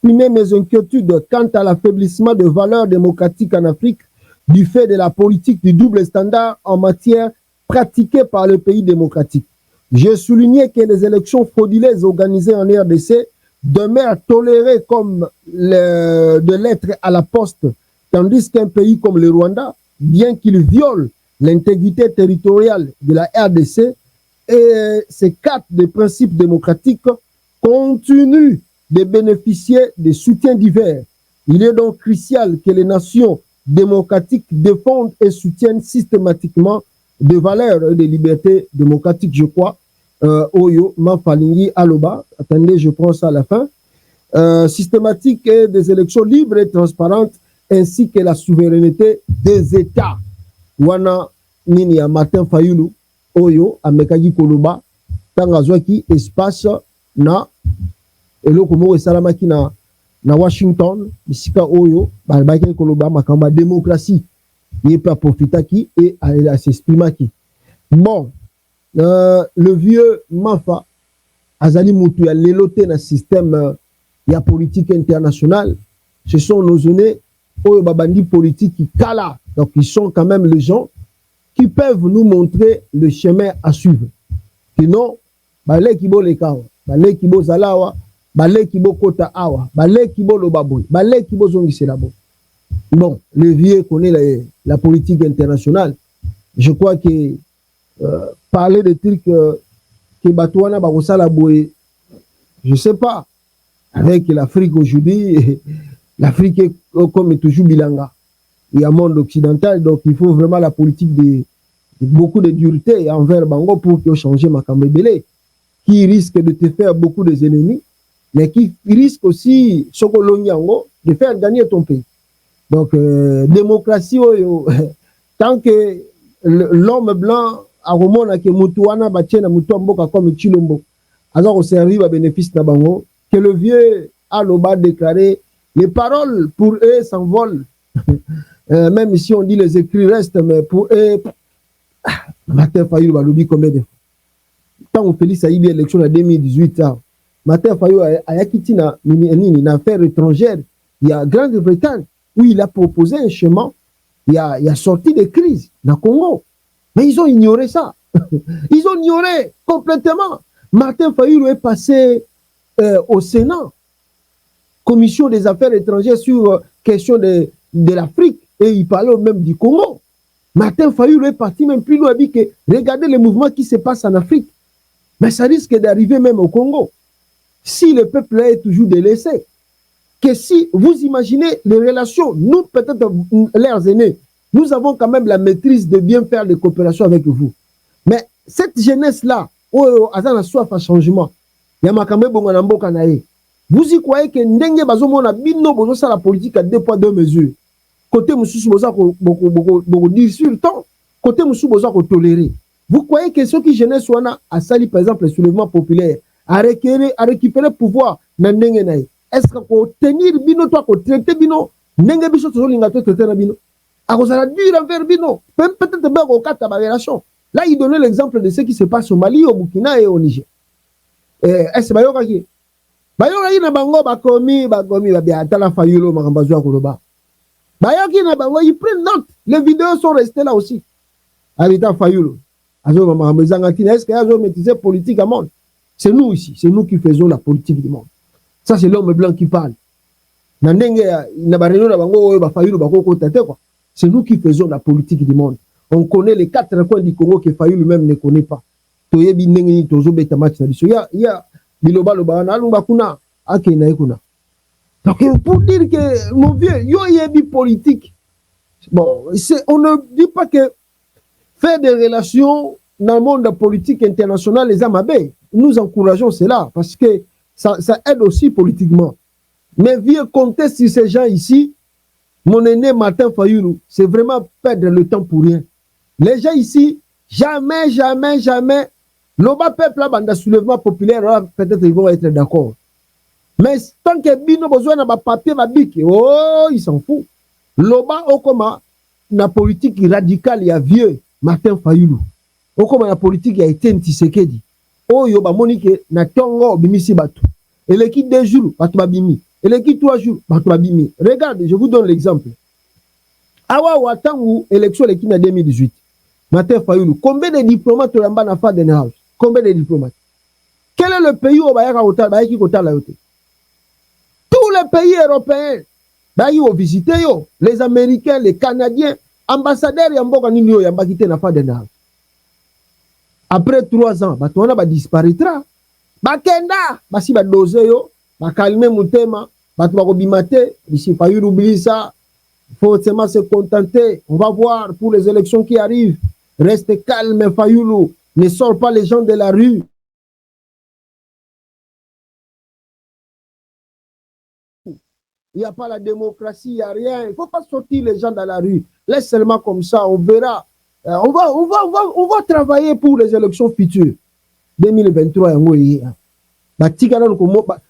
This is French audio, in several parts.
exprimer mes inquiétudes quant à l'affaiblissement des valeurs démocratiques en Afrique du fait de la politique du double standard en matière pratiquée par le pays démocratique. J'ai souligné que les élections frauduleuses organisées en RDC demeurent tolérées comme de lettres à la poste, tandis qu'un pays comme le Rwanda, bien qu'il viole l'intégrité territoriale de la RDC et ses quatre des principes démocratiques, continue de bénéficier de soutiens divers. Il est donc crucial que les nations démocratiques défendent et soutiennent systématiquement des valeurs et des libertés démocratiques, je crois. Oyo, Mafalingi, Aloba, attendez, je prends ça à la fin. Systématique et des élections libres et transparentes, ainsi que la souveraineté des États. Wana nini ya Martin Fayulu, Oyo, Amekagi Koloba, Tangazwaki, espace na eloko mo esalamaki na Washington, bisika Oyo, Balbaki Koloba, Makamba démocratie, il peut profiter qui et à s'exprimer qui. Bon, le vieux Mafa, Azali Moutou, a l'éloté dans le système la politique internationale, ce sont nos aînés, Oyo Babandi politique qui kala, donc ils sont quand même les gens qui peuvent nous montrer le chemin à suivre. Sinon, balé kibo lekawa, balé kibo zalawa, balé kibo kota awa, balé kibo lobaboy, balé kibo zongi selabo. Bon, le vieux connaît la politique internationale. Je crois que parler de trucs que Batouana Barosala Boé, je sais pas, avec l'Afrique aujourd'hui, l'Afrique est comme toujours bilanga. Il y a un monde occidental, donc il faut vraiment la politique de beaucoup de dureté envers Bango pour que changer Makambébélé, qui risque de te faire beaucoup de ennemis, mais qui risque aussi, Sokolonyango, de faire gagner ton pays. Donc, démocratie, tant que l'homme blanc a remonté que Moutouana Batiena Moutomboka comme Chilombo, alors on servir à bénéfice de Bango, que le vieux Aloba déclaré, les paroles pour eux s'envolent. Même si on dit les écrits restent, mais pour eux, Martin Fayulu va l'oublier combien de fois. Quand on fait ça, il y a l'élection en 2018, Martin Fayulu a quitté une affaire étrangère, il y a Grande-Bretagne, où il a proposé un chemin, il a sorti des crises dans le Congo. Mais ils ont ignoré ça. Ils ont ignoré complètement. Martin Fayulu est passé au Sénat, commission des affaires étrangères sur question de l'Afrique, et il parlait même du Congo. Martin Fayulu est parti même plus loin, dit que regardez les mouvements qui se passent en Afrique. Mais ça risque d'arriver même au Congo. Si le peuple est toujours délaissé, que si vous imaginez les relations, nous peut-être leurs aînés, nous avons quand même la maîtrise de bien faire des coopérations avec vous. Mais cette jeunesse-là, où Azan a soif à changement, vous y croyez que Ndenge Bazomona Bino Bozo ça la politique à 2 poids 2 mesures. Côté Moussou Boza beaucoup dire sur le temps, côté Moussou Boza tolérer. Vous croyez que ceux qui jeunesse Wana a sali par exemple le soulèvement populaire, à récupérer le pouvoir dans Ndenge Naï. Est-ce qu'on tenir Bino toi qu'on traiter Bino, Ndenge Biso Tozolinga traiter na Bino. À cause de la dure envers Bino, peut-être bien au cas de la relation. Là, il donnait l'exemple de ce qui se passe au Mali, au Burkina et au Niger. Est-ce que Bayoka qui Bayoka na bango bakomi biatala Fayulu makambazwa koloba. Bayoka na bango ils prennent note. Les vidéos sont restées là aussi. Habita Fayulu. Azo makambazanga tina est-ce que azo maîtriser politique à monde. C'est nous ici, c'est nous qui faisons la politique du monde. Ça c'est l'homme blanc qui parle. Na ndenge na bareno na bango ba Fayulu bakoko tate quoi. C'est nous qui faisons la politique du monde. On connaît les 4 coins du Congo que Fayulu même ne connaît pas. Toyebi ndenge tozo beta match na biso. Ya biloba loba na lumba kuna akena ekuna. Donc pour dire que mon vieux yo yebi politique. Bon, on ne dit pas que faire des relations dans le monde politique international les amabé. Nous encourageons cela parce que ça aide aussi politiquement. Mais vieux compter sur ces gens ici, mon aîné Martin Fayulu, c'est vraiment perdre le temps pour rien. Les gens ici, jamais, l'Oba peuple là, dans le soulèvement populaire, peut-être ils vont être d'accord. Mais tant que Bino besoin d'un papier, oh, ils s'en foutent. L'Oba, Okoma, la politique radicale, il y a vieux Martin Fayulu. Okoma, la politique, il y a été un Tshisekedi. Oh, yoba monique, na tongo, bimisi batu. Et l'équipe des jours, batu babimi. Et les 3 jours, regarde, je vous donne l'exemple. Awa watangu élection l'équipe en 2018. Martin Fayulu, combien de diplomates ont na Faden House? Combien de diplomates? Quel est le pays où tous les pays européens ont visité les Américains, les Canadiens, ambassadeurs yamboka nini yo yamba kité na Faden House. Après 3 ans, batona ba disparaîtra. Bakenda, basi ba dose yo, ba calmer mutema, batu ba kobimate, bisi Fayulu oublie ça. Il faut seulement se contenter. On va voir pour les élections qui arrivent. Reste calme, Fayulu. Ne sors pas les gens de la rue. Il n'y a pas la démocratie, il n'y a rien. Il ne faut pas sortir les gens dans la rue. Laisse seulement comme ça, on verra. On va travailler pour les élections futures. 2023,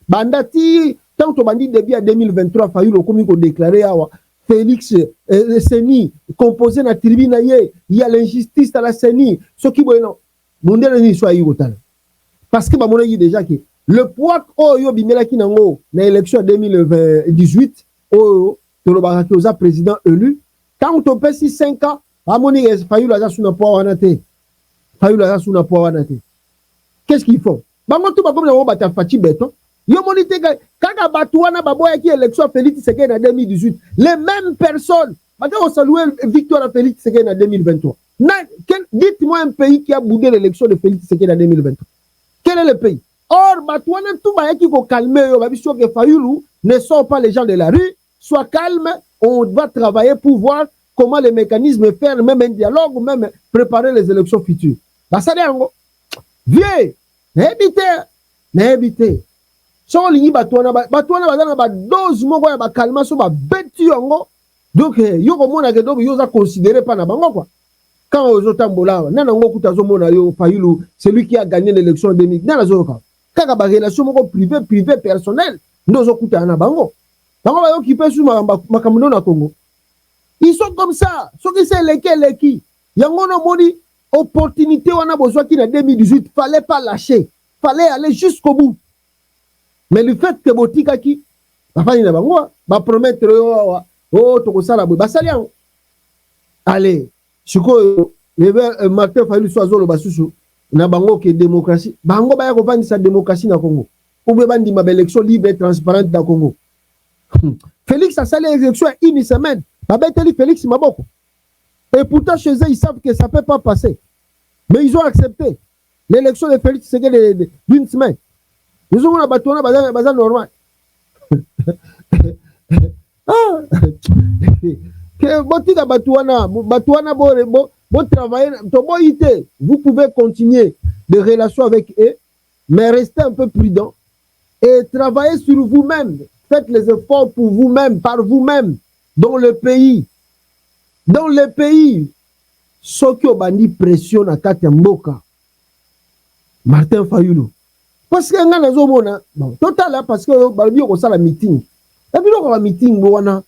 Bandati, tant que bandit début à 2023, Fayulu, comme il déclaré, Félix Seni, composé na tribune, il y a l'injustice à la Seni. Ce qui est non, parce que je dis déjà que le poids que bimela ki nango na élection 2018, le président élu, quand on passe 5 ans, Amoni Fayulu a sous na poids wanate. Fayulu a sous na poids wanate. Qu'est-ce qu'ils font? Bango tout ba comme na bata fati béton. Yo monite kaka batouana baboya qui élection Félix Tshisekedi en 2018, les mêmes personnes. Maintenant on salue victoire à Félix Tshisekedi en 2023. Dites-moi un pays qui a boudé l'élection de Félix Tshisekedi en 2023. Quel est le pays? Or batouana tout ba qui faut calmer yo babi sûr que Fayulu ne sort pas les gens de la rue, sois calme, on va travailler pour voir comment les mécanismes faire même un dialogue ou même préparer les élections futures. Bah ça dérango. Vieux, n'habitez. So lingi batouana bazana ba dose moko ya ba calma so ba betu yango. Donc yo ko mona ke donc yo za considérer pas na bango quoi. Quand ozo tambola nana ngo kutazo mona yo Fayulu, celui qui a gagné l'élection en 2000. Nana zo ka. Kaka ba relation moko privé personnel. Ndozo kuta na bango. Bango ba yo kipe su makambo na Congo. Ils sont comme ça. So qui c'est leki. Yango no moni opportunité wana besoin qui en 2018, fallait pas lâcher. Fallait aller jusqu'au bout. Mais le fait que botika ki ba fani na bango ba promettre tokosala bo basali yango. Allez, siko le Martin Fayulu swazolo basusu na bango que démocratie bango ba ya ko vandi sa démocratie na Congo. Ou be bandi ma élection libre et transparente na Congo. Félix a salé l'élection une semaine. Ba beteli Félix maboko. Et pourtant chez eux ils savent que ça peut pas passer. Mais ils ont accepté l'élection de Félix Tshisekedi d'une semaine. Ils ont bazan normal. Botika batouana bo travailler tobo ité. Vous pouvez continuer des relations avec eux, mais restez un peu prudent et travaillez sur vous-même. Faites les efforts pour vous-même, par vous-même, dans le pays. Dans le pays, ceux qui ont bandi pression à Katemboka, Martin Fayulu. Parce que nga nazomona bon total parce que balbi ko sala meeting et puis ko meeting wana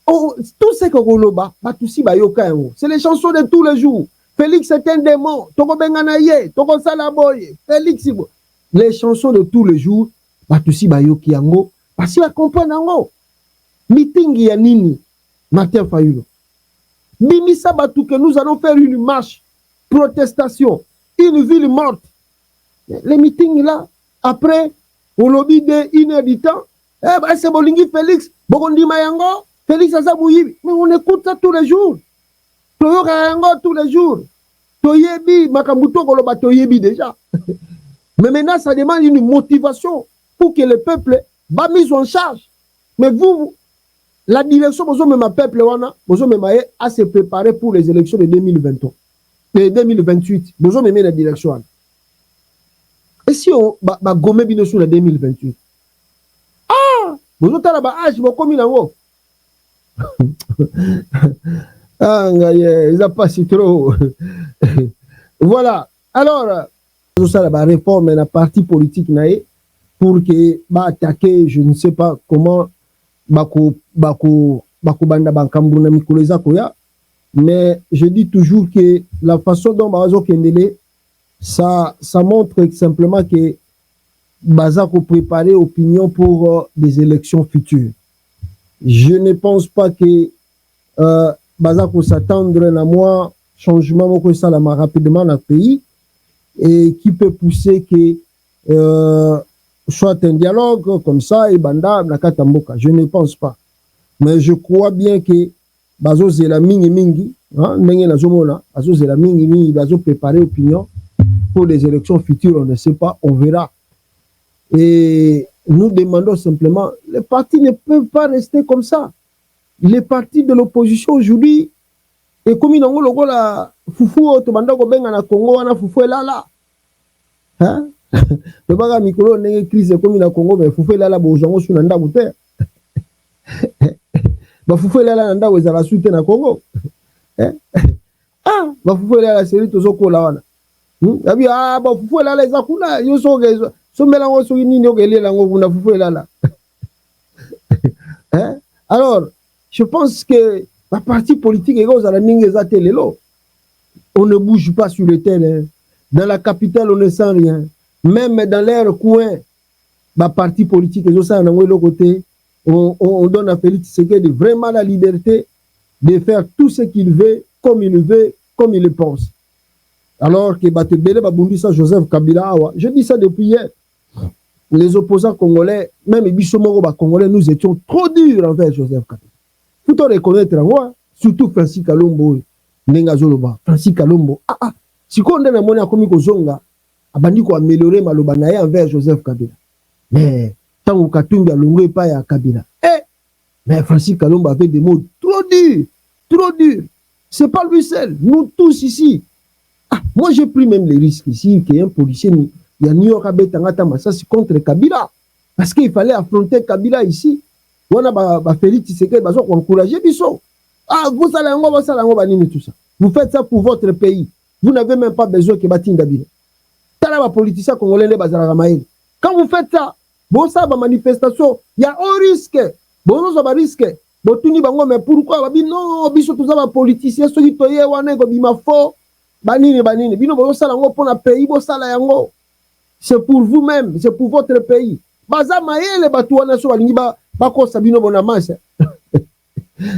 tout ce que koloba batusi bayoka yango c'est les chansons de tous les jours. Félix est un démon toko bengana ye toko sala boye Félix les chansons de tous les jours batusi bayoki yango parce que comprendre yango meeting ya nini Martin Fayulu bimisa batu que nous allons faire une marche protestation une ville morte. Les meetings là, après, au lobby de 1 heure du temps, c'est Bolingi Félix, Bogondi Mayango, Félix Azabouyi, mais on écoute ça tous les jours. Toyo Kayango tous les jours. Toyebi, Makamuto Koloba Toyebi déjà. Mais maintenant, ça demande une motivation pour que le peuple va mis en charge. Mais vous, la direction, vous avez ma peuple, vous avez à se préparer pour les élections de 2023, de 2028. Vous avez mis la direction. Et si on va gommer bien sur la 2028? Ah! Vous avez là âge, vous comme il en ah, ils n'ont pas si trop. Voilà. Alors, vous avez la réforme la partie politique pour que attaquer, je ne sais pas comment, mais je dis toujours que la façon dont Bazo Kendele ça montre simplement que baza ko préparer opinion pour des élections futures. Je ne pense pas que baza ko s'attendre na moi changement moko salama rapidement dans le pays et qui peut pousser que soit un dialogue comme ça et banda na katamboka. Je ne pense pas. Mais je crois bien que bazo zela mingi ndenge nazomona bazo zela mingi bazo préparer opinion pour les élections futures, on ne sait pas, on verra. Et nous demandons simplement, les partis ne peuvent pas rester comme ça. Les partis de l'opposition aujourd'hui, et comme ils ont le la foufou, tout le monde benga na Congo, wana foufou là. Hein? Le baga mikolo n'est crise comme na Congo, mais foufou là bojongo sous nanda bouter. Ba foufou là nanda weza la suite na Congo. Ah, ba foufou là la série tozoko la wana. Abi ah ba foufou là les akuna yo so melango so nini yo kele lango kuna foufou là. Hein? Alors, je pense que la partie politique est comme ça, on ne bouge pas sur le terrain. Dans la capitale, on ne sent rien. Même dans leur coin, la partie politique est comme ça, côté. On donne à Félix Tshisekedi vraiment la liberté de faire tout ce qu'il veut, comme il le pense. Alors que Batebele Babundisa Joseph Kabila, je dis ça depuis hier. Les opposants congolais, même les Bissomoro congolais, nous étions trop durs envers Joseph Kabila. Faut reconnaître moi, surtout Francis Kalombo, Nenga Zoloba, Francis Kalombo. Si on a monnaie comme Kozonga, abandi ko améliorer maloba naye envers Joseph Kabila. Mais tant que Katumbi a longué pas ya Kabila. Mais Francis Kalombo avait des mots trop durs, trop durs. C'est pas lui seul, nous tous ici. Moi j'ai pris même les risques ici qu'il y ait un policier, il y a New York Tangata Massassi contre Kabila. Parce qu'il fallait affronter Kabila ici. On a Félix Tshisekedi pour encourager Bisso. Vous allez tout ça. Vous faites ça pour votre pays. Vous n'avez même pas besoin que Batin Dabile. Tala politicien congolais les bazara maïl. Quand vous faites ça, bon ça va manifestation, il y a un risque. Bon ça va risque. Bon tuni bango mais pourquoi babi non Bisso tout ça va politicien ceux qui toye wana ko bima fo banini bino bon ça lango pour na pays bon ça la yango. C'est pour vous-même, c'est pour votre pays. Baza maïl batu wana so balingi ba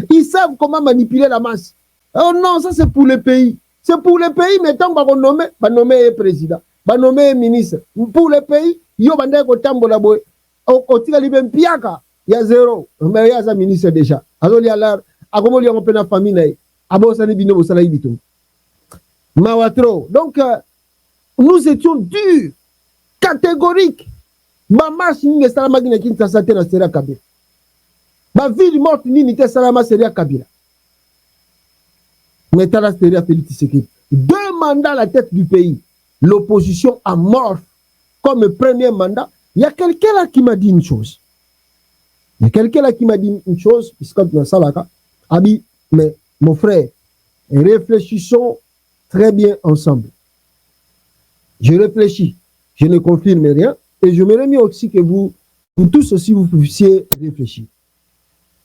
ils savent comment manipuler la masse. Oh non, ça c'est pour le pays. C'est pour le pays, mais tant qu'on nommer président, nommer ministre. Pour le pays, il y a il y a zéro. Mais il y a un ministre déjà. Alors il y a l'air, à comment il y a une famille. Donc, nous étions durs, catégoriques. Ma marche ni salama gina kinta sate na Seria Kabila. Ma ville morte ni te salama Seria Kabila. Mais t'as la Seria Félix Tshisekedi. 2 mandats à la tête du pays. L'opposition a mort comme premier mandat. Il y a quelqu'un là qui m'a dit une chose. Puisque dans Salaka, a dit, mais mon frère, réfléchissons très bien ensemble. Je réfléchis, je ne confirme rien. Et je me remets aussi que vous tous aussi, vous puissiez réfléchir.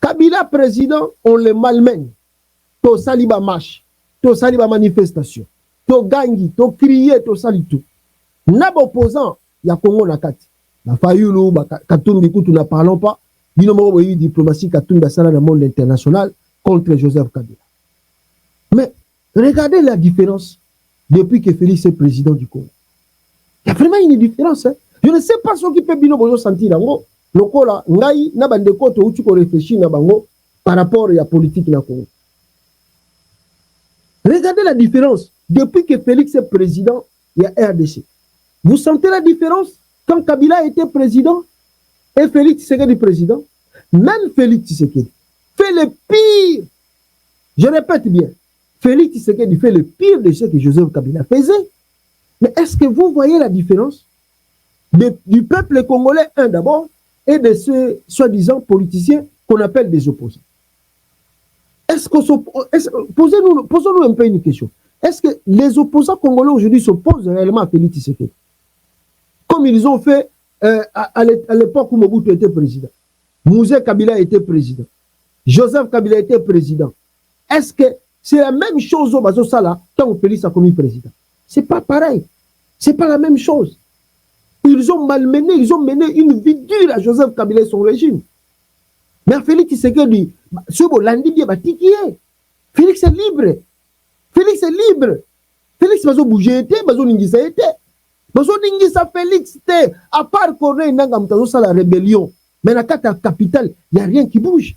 Kabila président, on le malmène. To saliba marche, to saliba manifestation, to gangi, to crier, to sali tout. Naba opposant, il y a Congo nakati. La Fayulu, Katumbi, nous ne parlons pas. Il y a eu diplomatie Katumbi dans le monde international contre Joseph Kabila. Mais regardez la différence depuis que Félix est président du Congo. Il y a vraiment une différence. Hein? Je ne sais pas ce qui peut bien sentir dans le Congo. Ngai na bandeko to uti ko réfléchir na bango par rapport à la politique na Congo. Regardez la différence depuis que Félix est président, il y a RDC. Vous sentez la différence quand Kabila était président et Félix Tshisekedi président? Même Félix Tshisekedi fait le pire. Je répète bien, Félix Tshisekedi fait le pire de ce que Joseph Kabila faisait. Mais est-ce que vous voyez la différence du peuple congolais, un d'abord, et de ceux soi-disant politiciens qu'on appelle des opposants? Posons-nous un peu une question. Est-ce que les opposants congolais aujourd'hui s'opposent réellement à Félix Tshisekedi? Comme ils ont fait à l'époque où Mobutu était président. Mouzé Kabila était président. Joseph Kabila était président. Est-ce que c'est la même chose au Bazo-Sala quand Félix a commis président? C'est pas pareil. C'est pas la même chose. Ils ont malmené, ils ont mené une vie dure à Joseph Kabila et son régime. Mais Félix Tshisekedi, ce Bolandi bien batikié. Félix est libre. Félix est libre. Félix va bouger, va ningisa été. Va ningisa Félix té. À part qu'on ait la rébellion, mais dans la capitale, il n'y a rien qui bouge.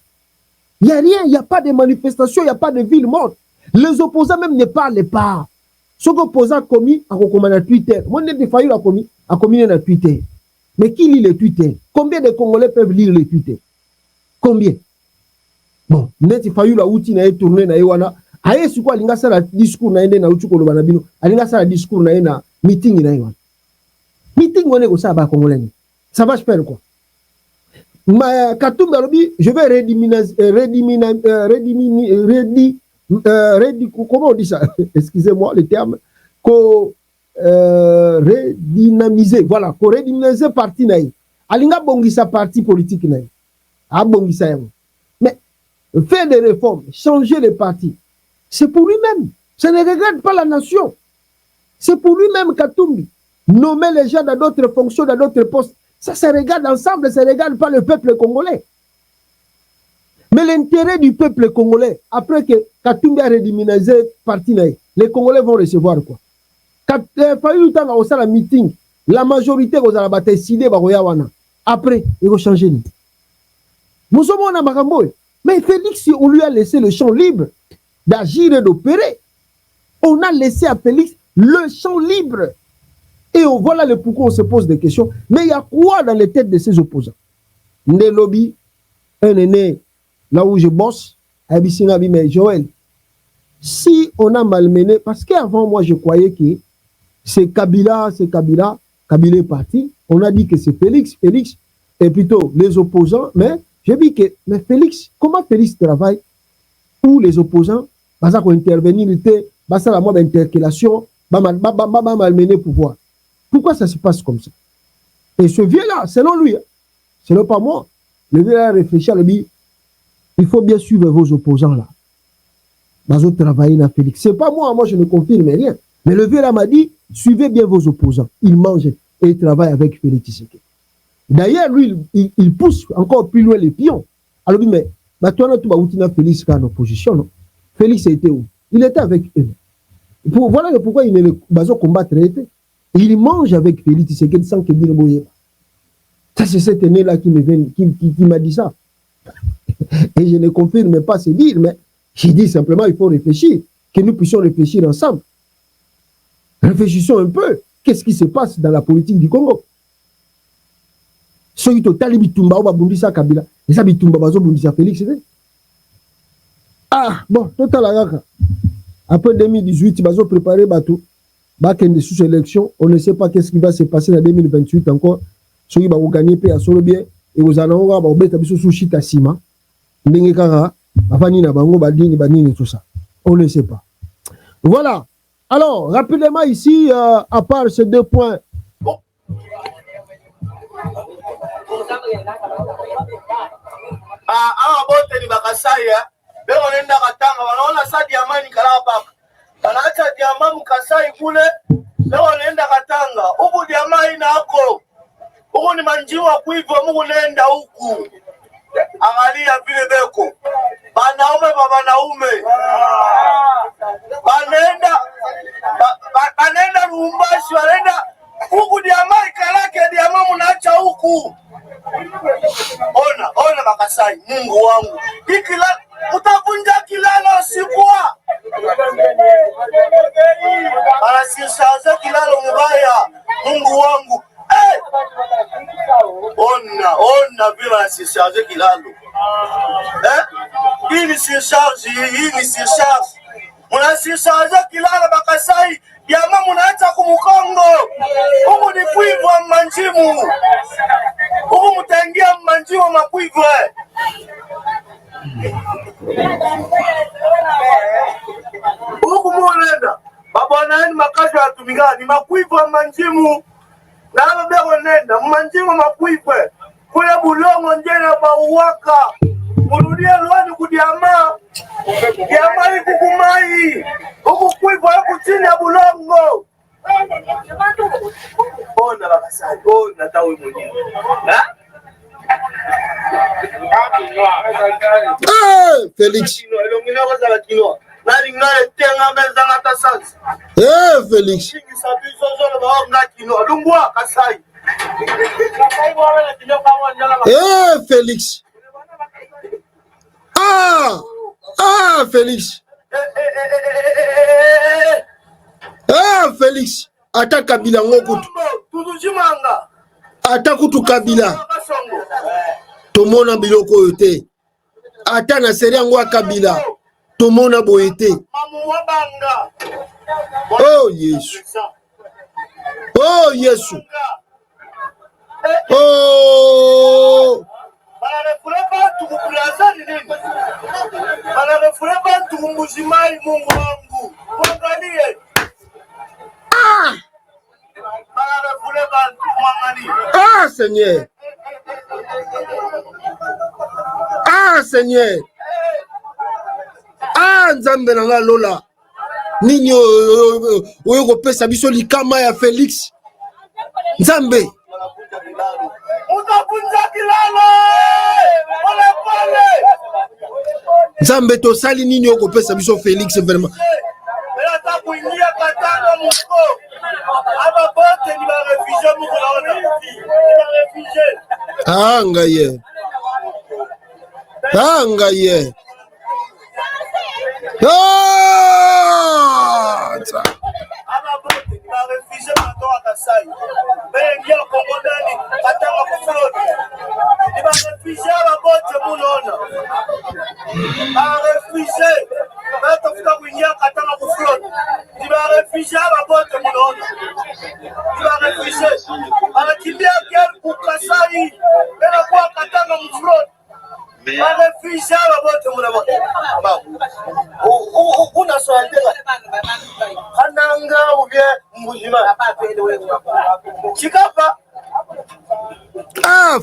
Il n'y a rien, il n'y a pas de manifestation, il n'y a pas de ville morte. Les opposants même ne parlent pas. Ce qu'opposant commis, à recommander Twitter. Moi, je n'ai pas commis dans Twitter. Mais qui lit les Twitter? Combien de Congolais peuvent lire les Twitter? Combien? Bon, n'est-il pas eu la outil na tourner na ewana? Aye su quoi linga sala discours na ende na uchuko lo banabino. Alinga sala discours na ena meeting na ewana. Meeting on est au ça ba Congolais. Ça va faire quoi? Ma Katumba lobi, je vais comment on dit ça? Excusez-moi le terme. Redynamiser, voilà, redynamiser parti naï. Alinga bongisa parti politique naï. A bongisa yamo. Mais faire des réformes, changer les partis, c'est pour lui-même. Ça ne regarde pas la nation. C'est pour lui-même Katumbi. Nommer les gens dans d'autres fonctions, dans d'autres postes, ça se regarde ensemble, ça ne regarde pas le peuple congolais. Mais l'intérêt du peuple congolais, après que Katumbi a redynamisé parti naï, les Congolais vont recevoir quoi? Quand il temps au la meeting, la majorité vous a décidé après il va changer. Nous sommes en Maramboy. Mais Félix, on lui a laissé le champ libre d'agir et d'opérer. On a laissé à Félix le champ libre. Et voilà le pourquoi on se pose des questions. Mais il y a quoi dans les têtes de ces opposants? Ndé lobby, un aîné, là où je bosse, mais Joël, si on a malmené, parce qu'avant moi je croyais que c'est Kabila est parti, on a dit que c'est Félix, et plutôt les opposants, mais j'ai dit que, mais Félix, comment Félix travaille? Où les opposants, bah qu'on intervenir, bah ça la mode d'interpellation, bah malmener pouvoir. Pourquoi ça se passe comme ça? Et ce vieux-là, selon lui, selon pas moi, le vieux-là a réfléchi à lui, il faut bien suivre vos opposants là. Bah travailler dans Félix. C'est pas moi je ne confirme rien. Mais le vieux-là m'a dit, suivez bien vos opposants. Il mange et il travaille avec Félix Tshisekedi. D'ailleurs, lui, il pousse encore plus loin les pions. Alors, mais toi, tu vas Félix en opposition, non? Félix était où? Il était avec eux. Voilà pourquoi il ne va pas combattre. Il mange avec Félix Tshisekedi sans que Bino Boye. Ça, c'est cet aîné-là qui m'a dit ça. Et je ne confirme pas ce dire, mais j'ai dit simplement il faut réfléchir, que nous puissions réfléchir ensemble. Réfléchissons un peu. Qu'est-ce qui se passe dans la politique du Congo? Ceux qui ont tali bitumba ou babundisa Kabila, et ça bitumba bazo bundisa Félix. Ah bon, total agaka. Après 2018, bazo préparé bateau, bakende sous élection, on ne sait pas qu'est-ce qui va se passer en 2028 encore. Ceux qui vont gagner paix à solo bien et aux anonga ba beta biso sous chita sima. Ndenge kaka, bafani na bango badini banini tout ça. On ne sait pas. Voilà. Alors, rapidement ici, à part ces deux points. Bote ni bakasaya beko nenda katanga wanaona sa diamani kala papa banaacha diamani mukasai kule beko nenda katanga huku diamani nako huku ni manjiwa kuiva Mungu nenda huku angalia vile beko banaume babanaume banenda Lubumbashi banenda huku diamani kalake diamani munaacha huku. Ona Makasai, Mungu wangu. Ikila utavunja kilalo sikuwa. Anasishaza kilalo mbaya. Mungu wangu. Ona vile anasishaza kilalo. Hii ni sishazi. Munasishaza kilalo Makasai. Yama munaacha kumukongo. Huku ni kuivwa manjimu. Huku mutangia manjimu makuivwe. Huku muonenda. Babwana ni makazi ya tumigani. Makuivwe manjimu. Na hapa bego nenda. Manjimu makuivwe. Kule bulongo njena bauwaka. Murudia luani kudiama. Diama hiku kumai. Huku kuivwe huku chini ya bulongo. Oh, na bakasai. Oh, na tawe mwenyewe. Ha? Félix. Félix. Félix. Félix. Félix. Ata Kabila ngokutu. Ata kutu Kabila. Tomona biloko yote. Ata na seri yango Kabila. Tomona boyete. Oh Yesu. Oh Yesu. Oh. Seigneur. Seigneur. Nzambe nanga lola. Nini oyo kopesa biso likama ya Félix. Nzambe. Nzambe tosali nini oyo kopesa biso Félix vraiment. Ngaye. Ngaye.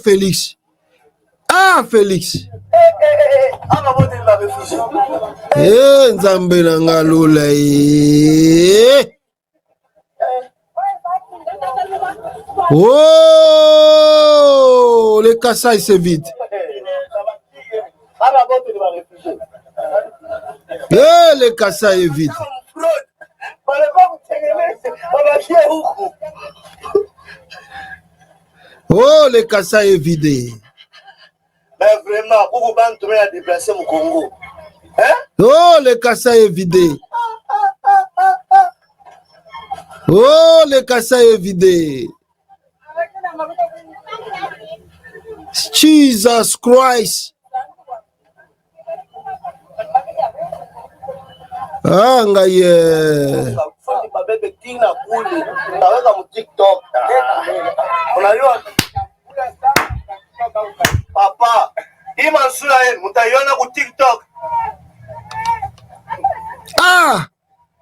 Félix. Félix. Nzambe nanga lola. Oh, le Kassai c'est vide. Le Kassai est vide. Oh, le Kassai est vidé. Mais vraiment, pour vous bantumer à déplacer mon Congo. Hein? Oh, le Kassai est vidé. Oh, le Kassai est vidé. Jesus Christ. Ngaye. Papa, imansula mutaiona ku TikTok.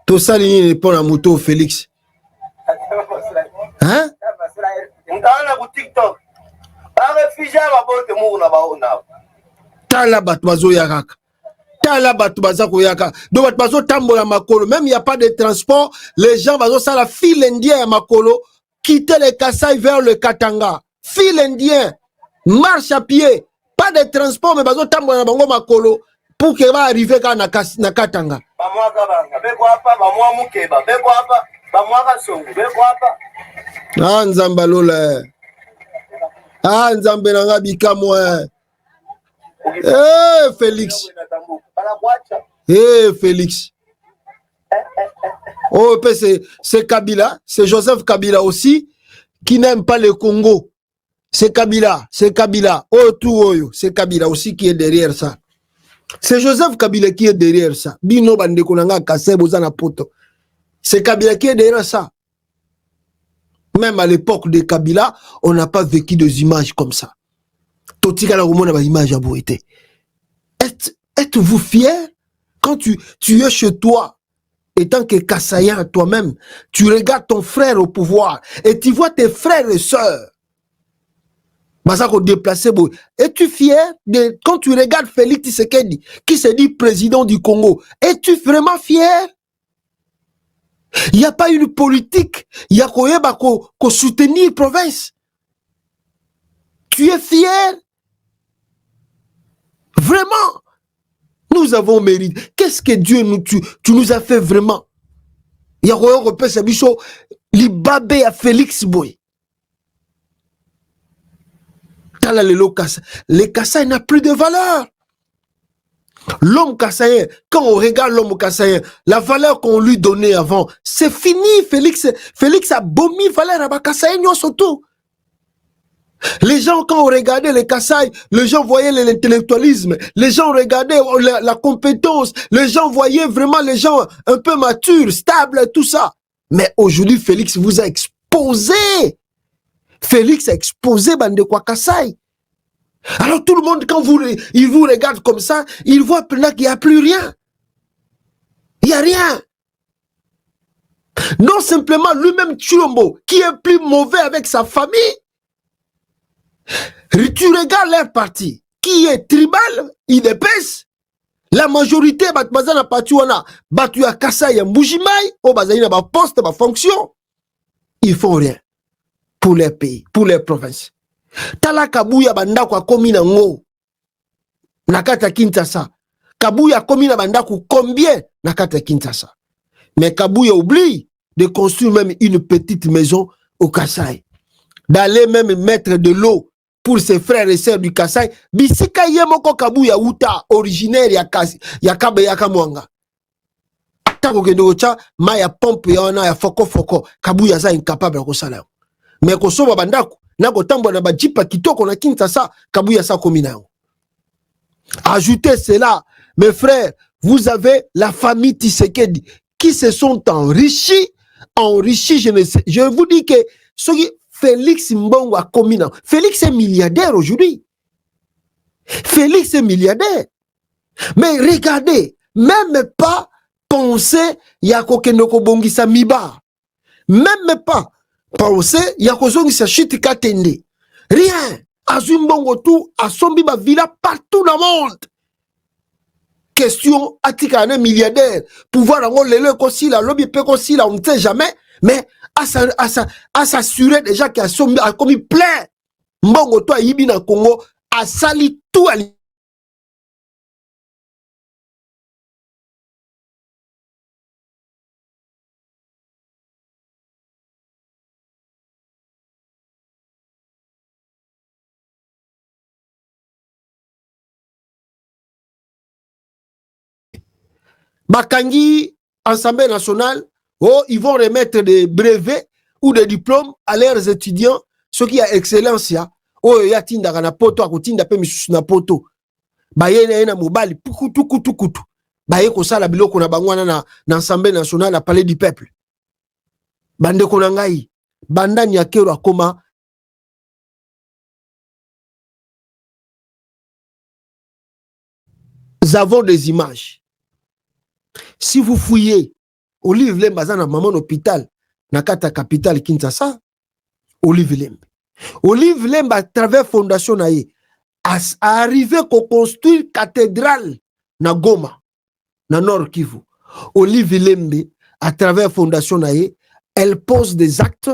Tosali nini pona moto Félix? Hein? Mutaona ku TikTok. Refugee babote mungu na baona. Tala bato bazoyaka. Tala bato bazako yaka. Do bato bazo tambola makolo. Même il n'y a pas de transport, les gens bazo ça la file indien à makolo, quitter le Kassai vers le Katanga. File indien, marche à pied, pas de transport mais bazo tambola na bango makolo pour que va arriver na Katanga. Bamwa kabanga, beko hapa, bamwa mukeba, beko hapa, bamwa kasongo, beko hapa. Nzamba lola. Nzambe nanga bikamwa. Félix. Félix. Oh, c'est Kabila, c'est Joseph Kabila aussi, qui n'aime pas le Congo. C'est Kabila. Oh, tout, c'est Kabila aussi qui est derrière ça. C'est Joseph Kabila qui est derrière ça. Bino bande konanga kase bozana poto. C'est Kabila qui est derrière ça. Même à l'époque de Kabila, on n'a pas vécu des images comme ça. Totika la romona ba image à boité. Êtes-vous fiers quand tu es chez toi, étant que Kassaïen toi-même, tu regardes ton frère au pouvoir et tu vois tes frères et sœurs. Es-tu fier de quand tu regardes Félix Tshisekedi qui se dit président du Congo? Es-tu vraiment fier? Il n'y a pas une politique. Il y a qu'on soutenir province. Tu es fier? Vraiment? Nous avons mérité. Qu'est-ce que Dieu tu nous as fait vraiment? Il y a un repère, c'est bicho, l'ibabé à Félix Boy. Les Kassaï n'a plus de valeur. L'homme kassaïen, quand on regarde l'homme kassaïen, la valeur qu'on lui donnait avant, c'est fini. Félix a bomi valeur à Kassaïen surtout. Les gens, quand on regardait les Kassaï, les gens voyaient l'intellectualisme, les gens regardaient la compétence, les gens voyaient vraiment les gens un peu matures, stables, tout ça. Mais aujourd'hui, Félix vous a exposé. Félix a exposé Bandekwa Kassaï. Alors tout le monde, quand il vous regarde comme ça, il voit qu'il n'y a plus rien. Il n'y a rien. Non simplement lui-même Tshilombo, qui est plus mauvais avec sa famille. Tu regardes leur parti, qui est tribal, il épaisse. La majorité, Batmazana Patuana, Batu à Kassaï, Mbujimai, au Bazaïna, poste, fonction. Ils font rien pour les pays, pour les provinces. Tala Kabuya Bandako a commis na ngo. Nakata Kinshasa. Kabuya a commis na Bandako combien? Nakata Kinshasa. Mais Kabuya oublie de construire même une petite maison au Kassaï. D'aller même mettre de l'eau pour ses frères et sœurs du Kassaï. Bisika Yemoko Kabuya Uta, originaire ya Kabe Yakamwanga. Tako Gendocha, Maya pompe ya foko. Kabuya za incapable de salaire. Mais Kosoba Bandako. Ajoutez cela, mes frères, vous avez la famille Tshisekedi qui se sont enrichis, je vous dis que Félix Mbongo a commis. Félix est milliardaire aujourd'hui. Félix est milliardaire. Mais regardez, même pas penser Yako Kenoko Bongisa Miba. Même pas penser Yakozongi Sachiti Katende. Rien. Azumbongo tout, Asombi ba villa partout dans le monde. Question Atika un milliardaire. Pouvoir en le aussi la lobby peut aussi là, on ne sait jamais. Mais à s'assurer déjà qu'il a commis plein. Mbongo toi Yibi na Congo a sali tout à Bakangi, Assemblée nationale, oh, ils vont remettre des brevets ou des diplômes à leurs étudiants, ceux qui ont excellence, oh, ya tinda na poto, akotinda pe misusu na poto. Baye na mobali, pukutu. Baye ko sala biloko na bangwana na Assemblée nationale, na palais du peuple. Bande konangai, banda nyakero akoma. Nous avons des images. Si vous fouillez Olive Lembe na maman hôpital na kata capitale Kinshasa, Olive Lembe à travers fondation nae a arrivé qu'on construire cathédrale na Goma na Nord Kivu. Olive Lembe à travers fondation nae, elle pose des actes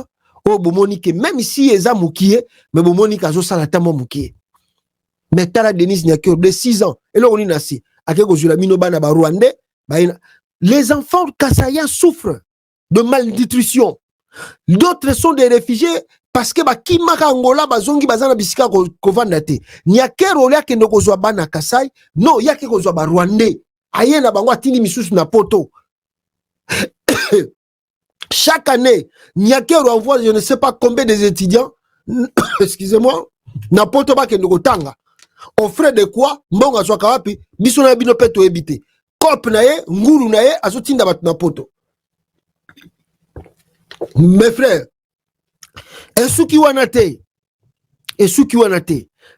au bomoni que même si eza mukie mais bomoni kazo sala tamo mukie. Mais tala Denis Nyakero de 6 ans et là on y nasi akeko julamino bana ba Rwandais. Les enfants kassaïens souffrent de malnutrition. D'autres sont des réfugiés parce que Kimaka Angola bazongi bazana bisika kovandate. Nyakero lya kendo kozwa bana Kasai, non yake kozwa ba Rwandais. Ayena bango atindi misusu na poto. Chaque année, Nyakero envoie je ne sais pas combien des étudiants, excusez-moi, na poto ba kendo kotanga. Au frais de quoi? Mbonga swaka wapi? Biso na bino peto ebité. Kop na ye, nguru na ye, azotinda bat na poto. Mes frères, esuki wanate,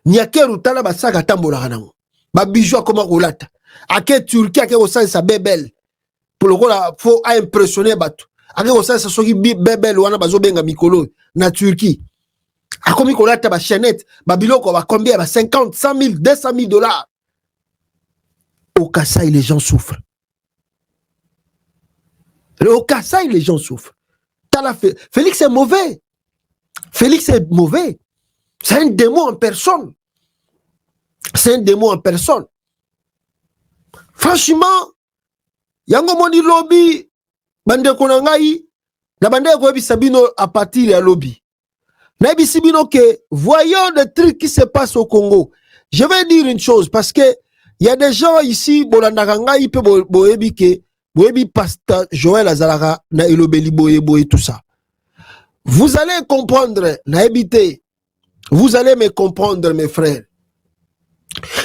Nyakeru tala basaka tambola kanango. Ba bijou koma kolata. Ake Turquie ake osa sa bebel. Pour le coup là, faut impressionner batu. Ake osa sa soki bebel wana bazo benga mikolo na Turquie. Akomi kolata ba chaînette, ba biloko ba combien ba 50, 100 000, 200 000 $. Au Kassaï, les gens souffrent. Au Kasaï, les gens souffrent. Félix est mauvais. Félix est mauvais. C'est un démon en personne. C'est un démon en personne. Franchement, yango moni lobby, bande konangai, na bande ko bisabino à partir ya lobby. Na bisibino que voyons des trucs qui se passent au Congo. Je vais dire une chose parce que il y a des gens ici, bolandakangai pe boyebi ke boyebi pasteur Joël Azalaka na elobeli boye tout ça. Vous allez comprendre, na habité. Vous allez me comprendre, mes frères.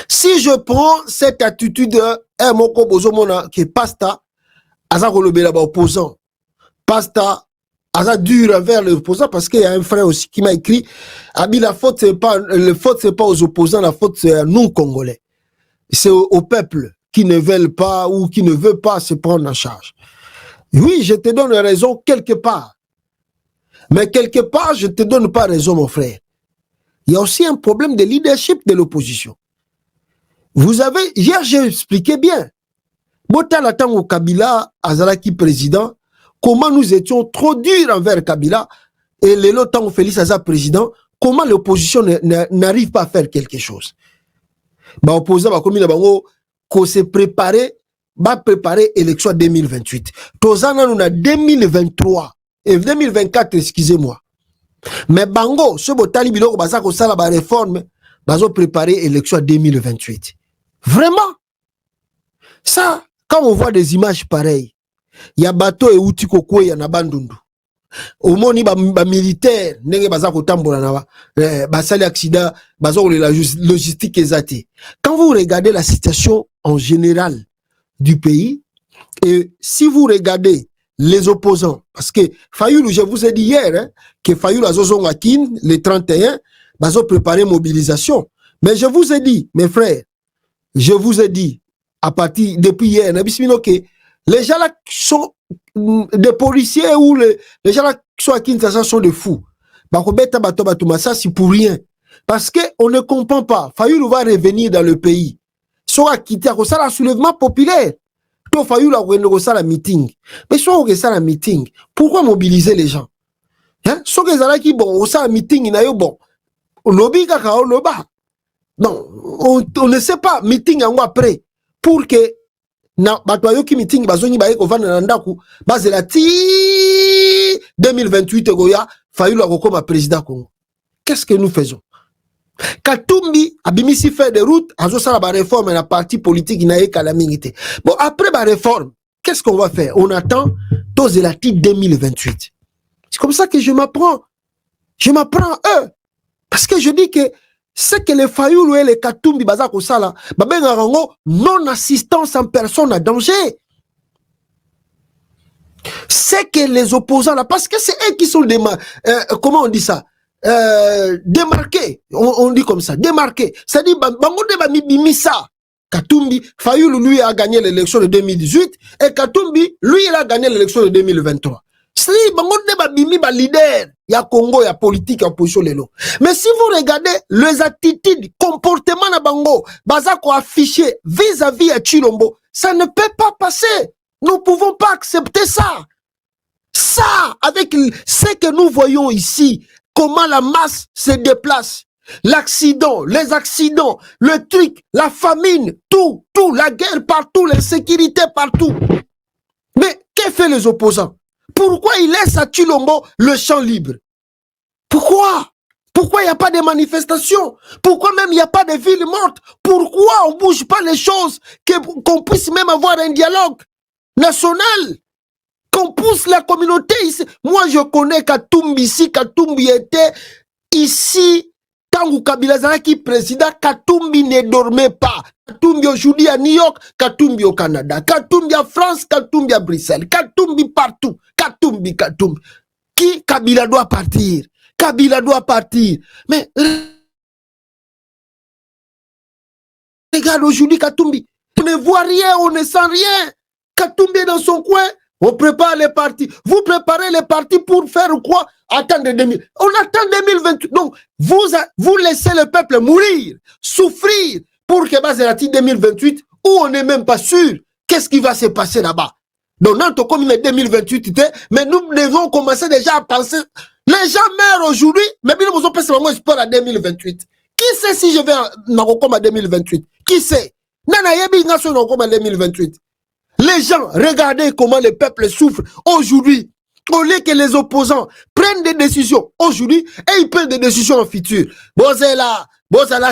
Si je prends cette attitude, moko bozomona que pasta, aza kolobela ba opposant, pasta, aza dur envers l'opposant parce qu'il y a un frère aussi qui m'a écrit, Abi, la faute c'est pas aux opposants, la faute c'est à nous Congolais. C'est au peuple qui ne veulent pas ou qui ne veut pas se prendre en charge. Oui, je te donne raison quelque part. Mais quelque part, je ne te donne pas raison, mon frère. Il y a aussi un problème de leadership de l'opposition. Vous avez, hier j'ai expliqué bien, Botala Tango Kabila, Azalaki président, comment nous étions trop durs envers Kabila, et Lelo Tango Félix Aza président, comment l'opposition n'arrive pas à faire quelque chose. Bah, opposant, bah, comme il a qu'on s'est préparé, bah, préparer l'élection 2028. Tozana, nous a 2023, et 2024, excusez-moi. Mais bango, ce botali biloko baza ko sala ba réforme, bazo préparer élection 2028. Vraiment? Ça, quand on voit des images pareilles, il y a bateau et outil kokwe ya na bandundu. Au moni ba militaire, nenge baza ko tambola na ba sali accident, bazo la logistique ezati. Quand vous regardez la situation en général du pays, et si vous regardez les opposants, parce que Fayoulou, je vous ai dit hier, hein, que Fayoulou a Zozongakin, le 31, bazo préparer mobilisation. Mais je vous ai dit, mes frères, je vous ai dit, à partir, depuis hier, que les gens là sont des policiers ou les gens là qui sont à Kinshasa sont des fous. Ça, c'est pour rien. Parce qu'on ne comprend pas. Fayoulou va revenir dans le pays. Sera quitté à ça, le soulèvement populaire. Il faut faire la meeting. Mais si on fait ça la meeting, pourquoi mobiliser les gens? Hein? Si on fait qui bon, ça meeting, bon. Lobby kaka loba. Non, on ne sait pas meeting en après pour que na batoyo ki meeting bazongi baye ko vanda ndaku bazela ti 2028 goya Fayulu akokoma président Congo. Qu'est-ce que nous faisons? Katumbi abimisi fait des routes, azo sala ba réforme na parti politique na ekalamingité. Bon après ba réforme, qu'est-ce qu'on va faire? On attend tozelati 2028. C'est comme ça que je m'apprends eux parce que je dis que c'est que les Fayoulou et les Katumbi baza ko sala babenga rango non assistance en personne à danger. C'est que les opposants là, parce que c'est eux qui sont comment on dit ça? Démarqué, on dit comme ça, démarqué. C'est-à-dire, bango de Mimisa. Katumbi, Fayoulou, lui, a gagné l'élection de 2018 et Katumbi, lui, il a gagné l'élection de 2023. C'est-à-dire, bango de Bimi, leader, il y a Congo, il y a politique, il y a opposition, mais si vous regardez les attitudes, comportements na bango, bazako affiché vis-à-vis à Chilombo, ça ne peut pas passer. Nous ne pouvons pas accepter ça. Ça, avec ce que nous voyons ici, comment la masse se déplace, l'accident, les accidents, le truc, la famine, tout, la guerre partout, l'insécurité partout. Mais que fait les opposants? Pourquoi ils laissent à Chilombo le champ libre? Pourquoi? Pourquoi il n'y a pas de manifestations? Pourquoi même il n'y a pas de villes mortes? Pourquoi on ne bouge pas les choses? Qu'on puisse même avoir un dialogue national? Qu'on pousse la communauté ici. Moi, je connais Katumbi ici. Katumbi était ici. Tangu Kabila Zalaki président, Katumbi ne dormait pas. Katumbi aujourd'hui à New York, Katumbi au Canada, Katumbi à France, Katumbi à Bruxelles, Katumbi partout. Katumbi. Qui Kabila doit partir? Kabila doit partir. Mais regarde aujourd'hui Katumbi. On ne voit rien, on ne sent rien. Katumbi est dans son coin. On prépare les partis. Vous préparez les partis pour faire quoi? Attendre 2000. On attend 2028. Donc, vous laissez le peuple mourir, souffrir pour que Bazerati 2028, où on n'est même pas sûr qu'est-ce qui va se passer là-bas. Donc, notre commune 2028, mais nous devons commencer déjà à penser. Les gens meurent aujourd'hui, mais nous avons passé vraiment espoir à 2028. Qui sait si je vais en 2028? Qui sait? Nana yebi ngaso en 2028. Les gens, regardez comment le peuple souffre aujourd'hui. Au lieu que les opposants prennent des décisions aujourd'hui et ils prennent des décisions en futur. Bozela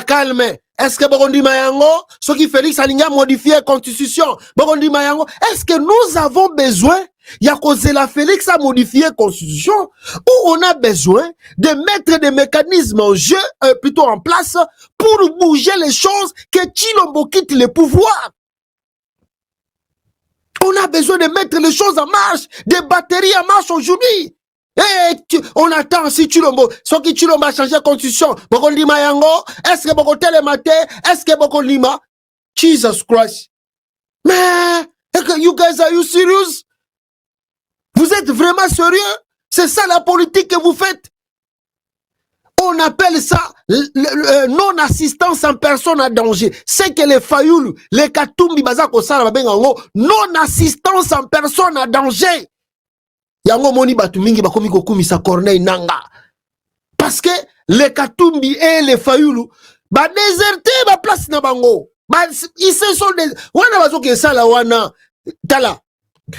calme. Est-ce que Bogondi Mayango, ce qui Félix Alinga modifier la constitution, Bogondi Mayango, est-ce que nous avons besoin, il y a causé la Félix a modifié la constitution, ou on a besoin de mettre des mécanismes en jeu, plutôt en place, pour bouger les choses, que Chilombo quitte le pouvoir. On a besoin de mettre les choses en marche, des batteries en marche aujourd'hui. Et on attend si Chilombo, ce qui Chilombo a changé la constitution, Bogondi Mayango, est-ce que Boko Telemate, est-ce que Boko Lima? Jesus Christ. Mais, you guys, are you serious? Vous êtes vraiment sérieux? C'est ça la politique que vous faites? On appelle ça non-assistance en personne à danger. C'est que les Fayoulou, les Katumbi, non-assistance en personne à danger. Yango moni batu mingi bakomi kokumisa Corneille Nanga. Parce que les Katumbi et les Fayoulou ba déserté ba place na bango. Ils se sont des wana bazo ke sala wana tala.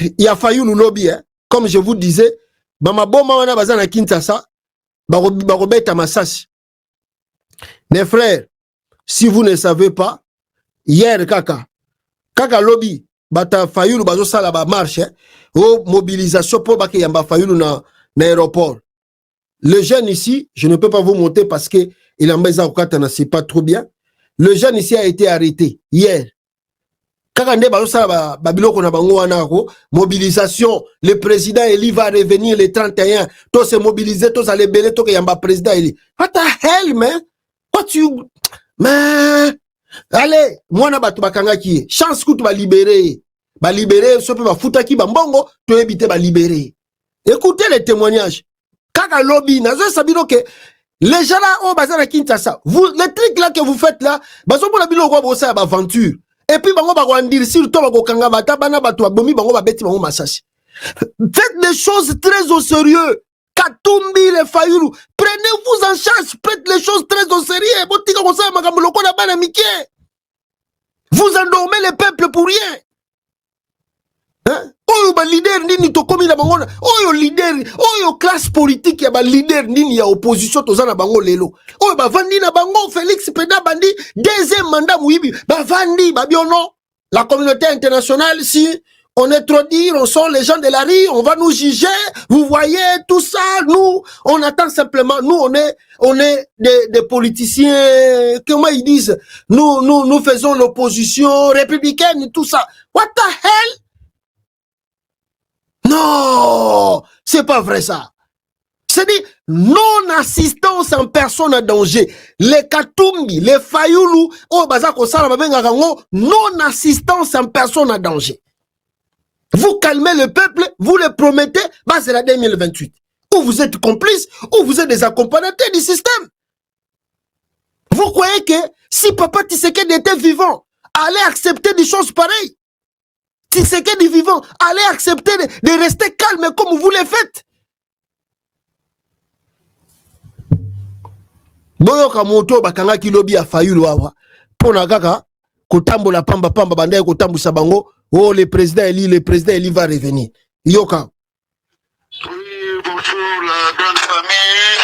Il y a Fayoulou lobby hein. Comme je vous disais, ba maboma wana bazana Kinshasa, ba robeta Masasi. Mes frères, si vous ne savez pas, hier kaka lobby bata Fayoulou bazo sala ba marche hein. Mobilisation pour que yamba Fayoulou na aéroport. Le jeune ici, je ne peux pas vous montrer parce que il en met en c'est pas trop bien. Le jeune ici a été arrêté hier. Mobilisation, le président Eli va revenir le 31. Tous se mobiliser, tous aller belé, tous que yamba président Eli. What the hell, man? What you, man? Allez, moi na batu bakanga ki. Chance que tu vas libérer. Ba libérer, ce peut va foutre qui bambongo, tu éviter ba libérer. Écoutez les témoignages. Kaka lobby, nazo sabino que les gens là, oh, bazar à Kinshasa, vous, les trucs là que vous faites là, bazo pour la bilo quoi bossa ba aventure. Et puis bango ba dire sur to ba kanga bata bana ba to bomi bango ba beti bango Masasi. Faites des choses très au sérieux. Katumbi les Fayoulou, prenez-vous en charge, faites les choses très au sérieux. Botika ko sa makambo loko na bana mike. Vous endormez le peuple pour rien. Hein? Oyo ba leader nini to komi na bango oyo leader oyo classe politique ya ba leader nini ya opposition tozana bango lelo oyo ba vandi na bango Félix Peda bandi deuxième mandat muibi ba vandi ba biono la communauté internationale si on est trop dire on sont les gens de la rue on va nous juger vous voyez tout ça nous on attend simplement nous on est des politiciens comment ils disent nous faisons l'opposition républicaine tout ça what the hell. Non, c'est pas vrai ça. C'est-à-dire, non-assistance en personne à danger. Les Katumbi, les Fayoulou, non-assistance en personne à danger. Vous calmez le peuple, vous le promettez, bah c'est la 2028. Ou vous êtes complice, ou vous êtes des accompagnateurs du système. Vous croyez que si Papa Tshisekedi était vivant, allait accepter des choses pareilles? Tshisekedi vivant, allez accepter de rester calme comme vous le faites. Boyoka moto bakanga ki lobby a Fayoulou awa. Pona kaka kotambola pamba bandaye kotambusa bango. Oh le président Eli va revenir. Yoka. Oui, bonjour la grande famille.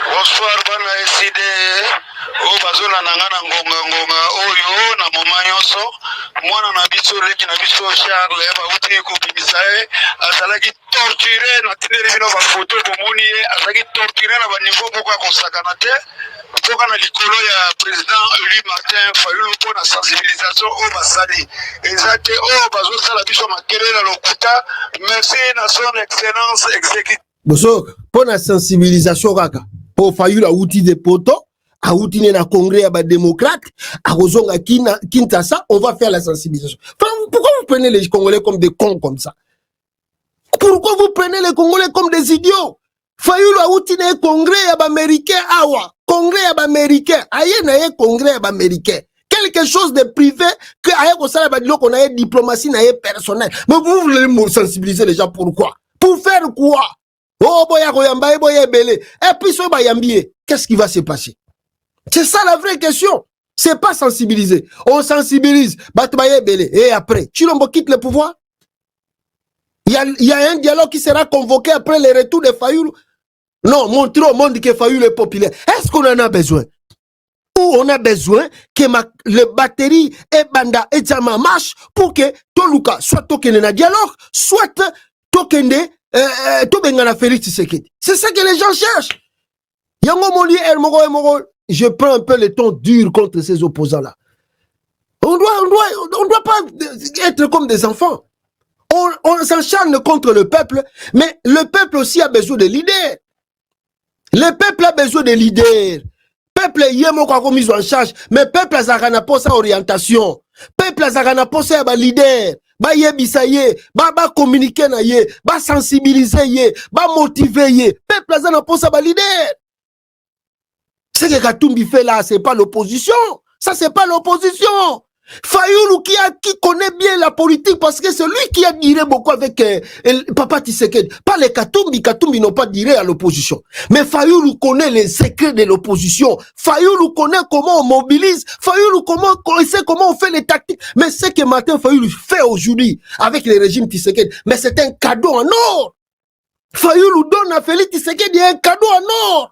Bonsoir bana SID. Oh bazona nangana ngonga oyo na moma nyonso. Mwana na biso leki na biso Charles ba uti ko bimisae azalaki torturé na tindeli bino ba photo bomoni azalaki torturé na ba niveau boka kosakana te boka na likolo ya président Louis Martin Fayoulou pour la sensibilisation au basali exacte oh bazo sala biso makelele lokuta merci na son excellence exécutive Boso pour la sensibilisation kaka pour Fayoulou outil de poto à outiner la congrès à ba démocrate à Rozonga Kinshasa on va faire la sensibilisation. Pourquoi vous prenez les Congolais comme des cons comme ça? Pourquoi vous prenez les Congolais comme des idiots? Fayoulou a outiner congrès à ba américain awa congrès à ba américain aye na ye congrès à ba américain quelque chose de privé que qu'on a une diplomatie personnelle. Mais vous voulez me sensibiliser les gens pourquoi? Pour faire quoi? Oh boya koyamba boya belé. Et puis so bayambié, qu'est-ce qui va se passer? C'est ça la vraie question. C'est pas sensibiliser. On sensibilise, batbaye belé. Et après, Tshilombo quitte le pouvoir. Il y a un dialogue qui sera convoqué après le retour de Fayoulou. Non, montrer au monde que Fayoulou est populaire. Est-ce qu'on en a besoin? Ou on a besoin que le batterie et banda et Djama marche pour que Toluka soit tokené na dialogue, soit tokené Tobengana Félix Tshisekedi. C'est ça que les gens cherchent. Yango Moli Moro, je prends un peu le ton dur contre ces opposants-là. On doit pas être comme des enfants. On s'acharne contre le peuple, mais le peuple aussi a besoin de leaders. Le peuple a besoin de leaders. Peuple yemo kwa mise en charge, mais peuple azakana posa orientation. Peuple azakana posa ba leader, ba yebisa ye, ba communiquer na ye, ba sensibiliser ye, ba motiver ye. Peuple azakana posa ba leader. Ce que Katumbi fait là, c'est pas l'opposition. Ça c'est pas l'opposition. Fayoulou qui connaît bien la politique parce que c'est lui qui a diré beaucoup avec Papa Tshisekedi. Pas les Katumbi n'ont pas diré à l'opposition. Mais Fayoulou connaît les secrets de l'opposition. Fayoulou connaît comment on mobilise. Fayoulou sait comment on fait les tactiques. Mais ce que Martin Fayoulou fait aujourd'hui avec le régime Tshisekedi, mais c'est un cadeau en or. Fayoulou donne à Félix Tshisekedi un cadeau en or.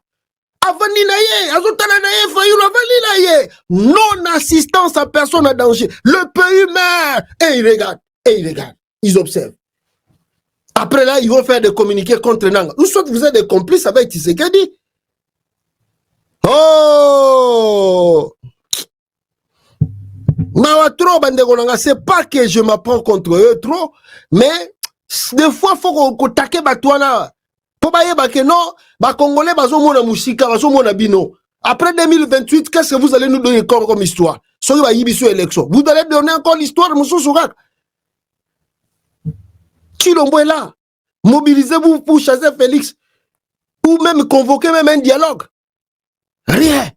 Non-assistance à personne en danger. Le pays meurt. Et ils regardent. Ils observent. Après là, ils vont faire des communiqués contre Nanga. Ou soit vous êtes des complices avec Tshisekedi. Oh! C'est pas que je m'apprends contre eux trop, mais des fois, il faut qu'on taque Batouana. Pour que non, Congolais, bino. Après 2028, qu'est-ce que vous allez nous donner comme histoire? Vous allez donner encore l'histoire, M. Sourak. Tshilombo est là. Mobilisez-vous pour chasser Félix. Ou même convoquer même un dialogue. Rien.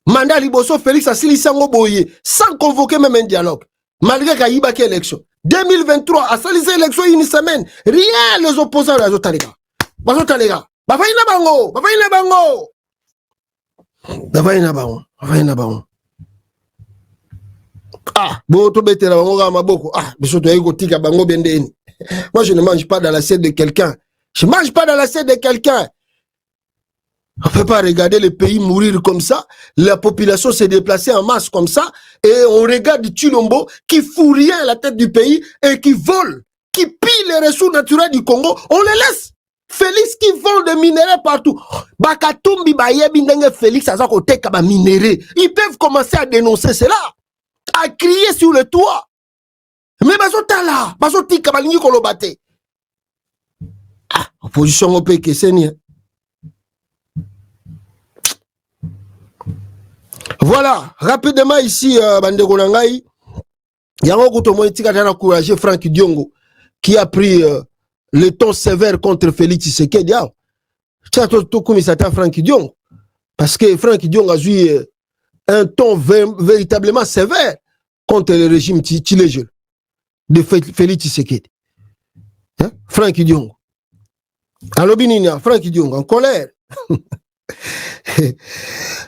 Mandat Liboso Félix a Silisango Boye. Sans convoquer même un dialogue. Malgré qu'il y ait une élection. 2023, à Salissé élection une semaine. Rien les opposants à la Zotalega. Bazotalega. Bafaina bango. Ah, bon, to bete la bango gama boko. Ah, bisoto yego tika bango bendeni. Moi, je ne mange pas dans l'assiette de quelqu'un. Je ne mange pas dans l'assiette de quelqu'un. On ne peut pas regarder le pays mourir comme ça. La population s'est déplacée en masse comme ça. Et on regarde Tshilombo qui fout rien à la tête du pays et qui vole, qui pille les ressources naturelles du Congo. On les laisse. Félix qui vend des minéraux partout. Bakatumbi bayebi ndenge Félix azako teka ba minéraux. Ils peuvent commencer à dénoncer cela, à crier sur le toit. Mais bazotala, bazotika balingi kolobate. Ah, opposition au pays Seigneur. Voilà, rapidement ici bandeko nangai. Yango kutomo itika tana encourager Franck Diongo qui a pris le ton sévère contre Félix Tshisekedi. Tiens, tout comme ça Franck Diongo. Parce que Franck Diongo a eu un ton véritablement sévère contre le régime tchilégé de Félix Tshisekedi. Hein? Franck Diongo. Alors, Binina, Franck Diongo, en colère.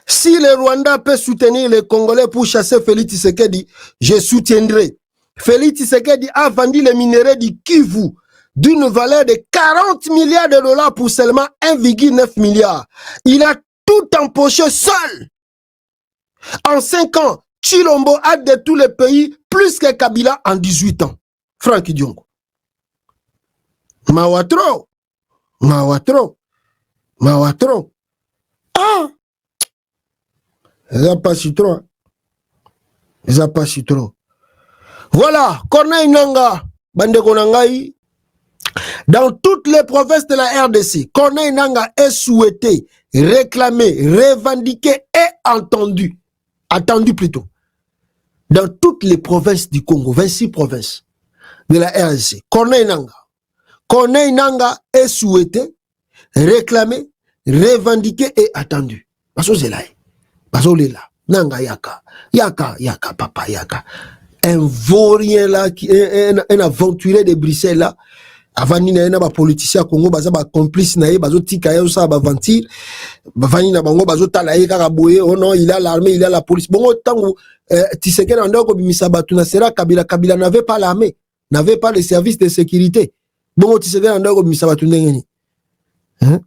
Si le Rwanda peut soutenir les Congolais pour chasser Félix Tshisekedi, je soutiendrai. Félix Tshisekedi a vendu les minéraux du Kivu d'une valeur de 40 milliards de dollars pour seulement 1,9 milliard. Il a tout empoché seul. En 5 ans, Tshilombo a détruit le pays plus que Kabila en 18 ans. Franck Diongo. Mawatro. Ah! Ils n'ont pas su trop. Voilà, Corneille Nanga, Bandeko Nangai. Dans toutes les provinces de la RDC, Corneille Nanga est souhaité, réclamé, revendiqué et entendu. Attendu plutôt. Dans toutes les provinces du Congo, 26 provinces de la RDC, Corneille Nanga est souhaité, réclamé, revendiqué et attendu. Parce que c'est là. Nanga yaka. Yaka, papa, yaka. Un vaurien là, un aventurier de Bruxelles là, avant ni na ba politicien Congo baza ba complice na ye bazo tika yo ça ba ventir bavani na bango bazo tala ye kaka boye oh non il a l'armée il a la police bongo tango Tshisekedi ndoko bimisa batu na sera Kabila n'avait pas l'armée n'avait pas les services de sécurité bongo Tshisekedi ndoko bimisa batu ndengeni hein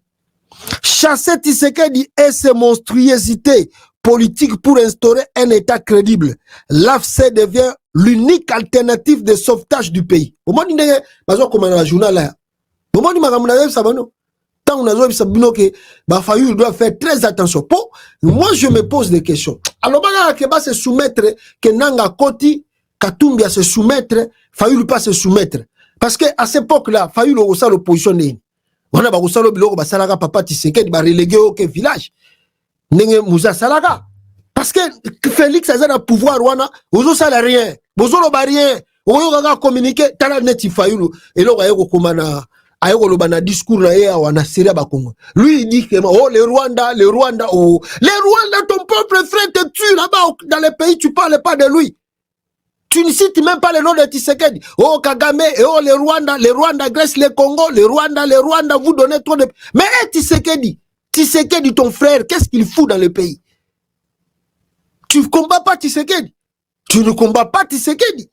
chasser Tshisekedi et ses monstruosités politiques pour instaurer un état crédible. L'AFC devient l'unique alternative de sauvetage du pays. Au moment où on comme dans le journal là, au moment où on tant on a sabino que Fayulu doit faire très attention. Moi je me pose des questions. Alors que va se soumettre que Nanga Koti Katumbi à se soumettre, Fayulu pas se soumettre parce que à cette époque là, Fayulu au sein l'opposition n'est. On a ba salo biloko ba salaka papa Tshisekedi ba relégué au village. Nenge Moussa Salaka. Parce que Félix a un pouvoir, ozo sala rien. Bozo lo ba rien. Oyo gaga communiquer tala neti Fayulu. Et là ayeko komana ayeko lo bana discours na ya wana série ba Congo. Lui il dit que oh le Rwanda oh les Rwanda ton peuple frère te tue là-bas dans les pays tu parles pas de lui. Tu ne cites même pas le nom de Tshisekedi. Oh Kagame et oh le Rwanda Grèce, le Congo, le Rwanda vous donnez trop de... Mais Tshisekedi ton frère, qu'est-ce qu'il fout dans le pays? Tu ne combats pas Tshisekedi. Tu ne combats pas Tshisekedi.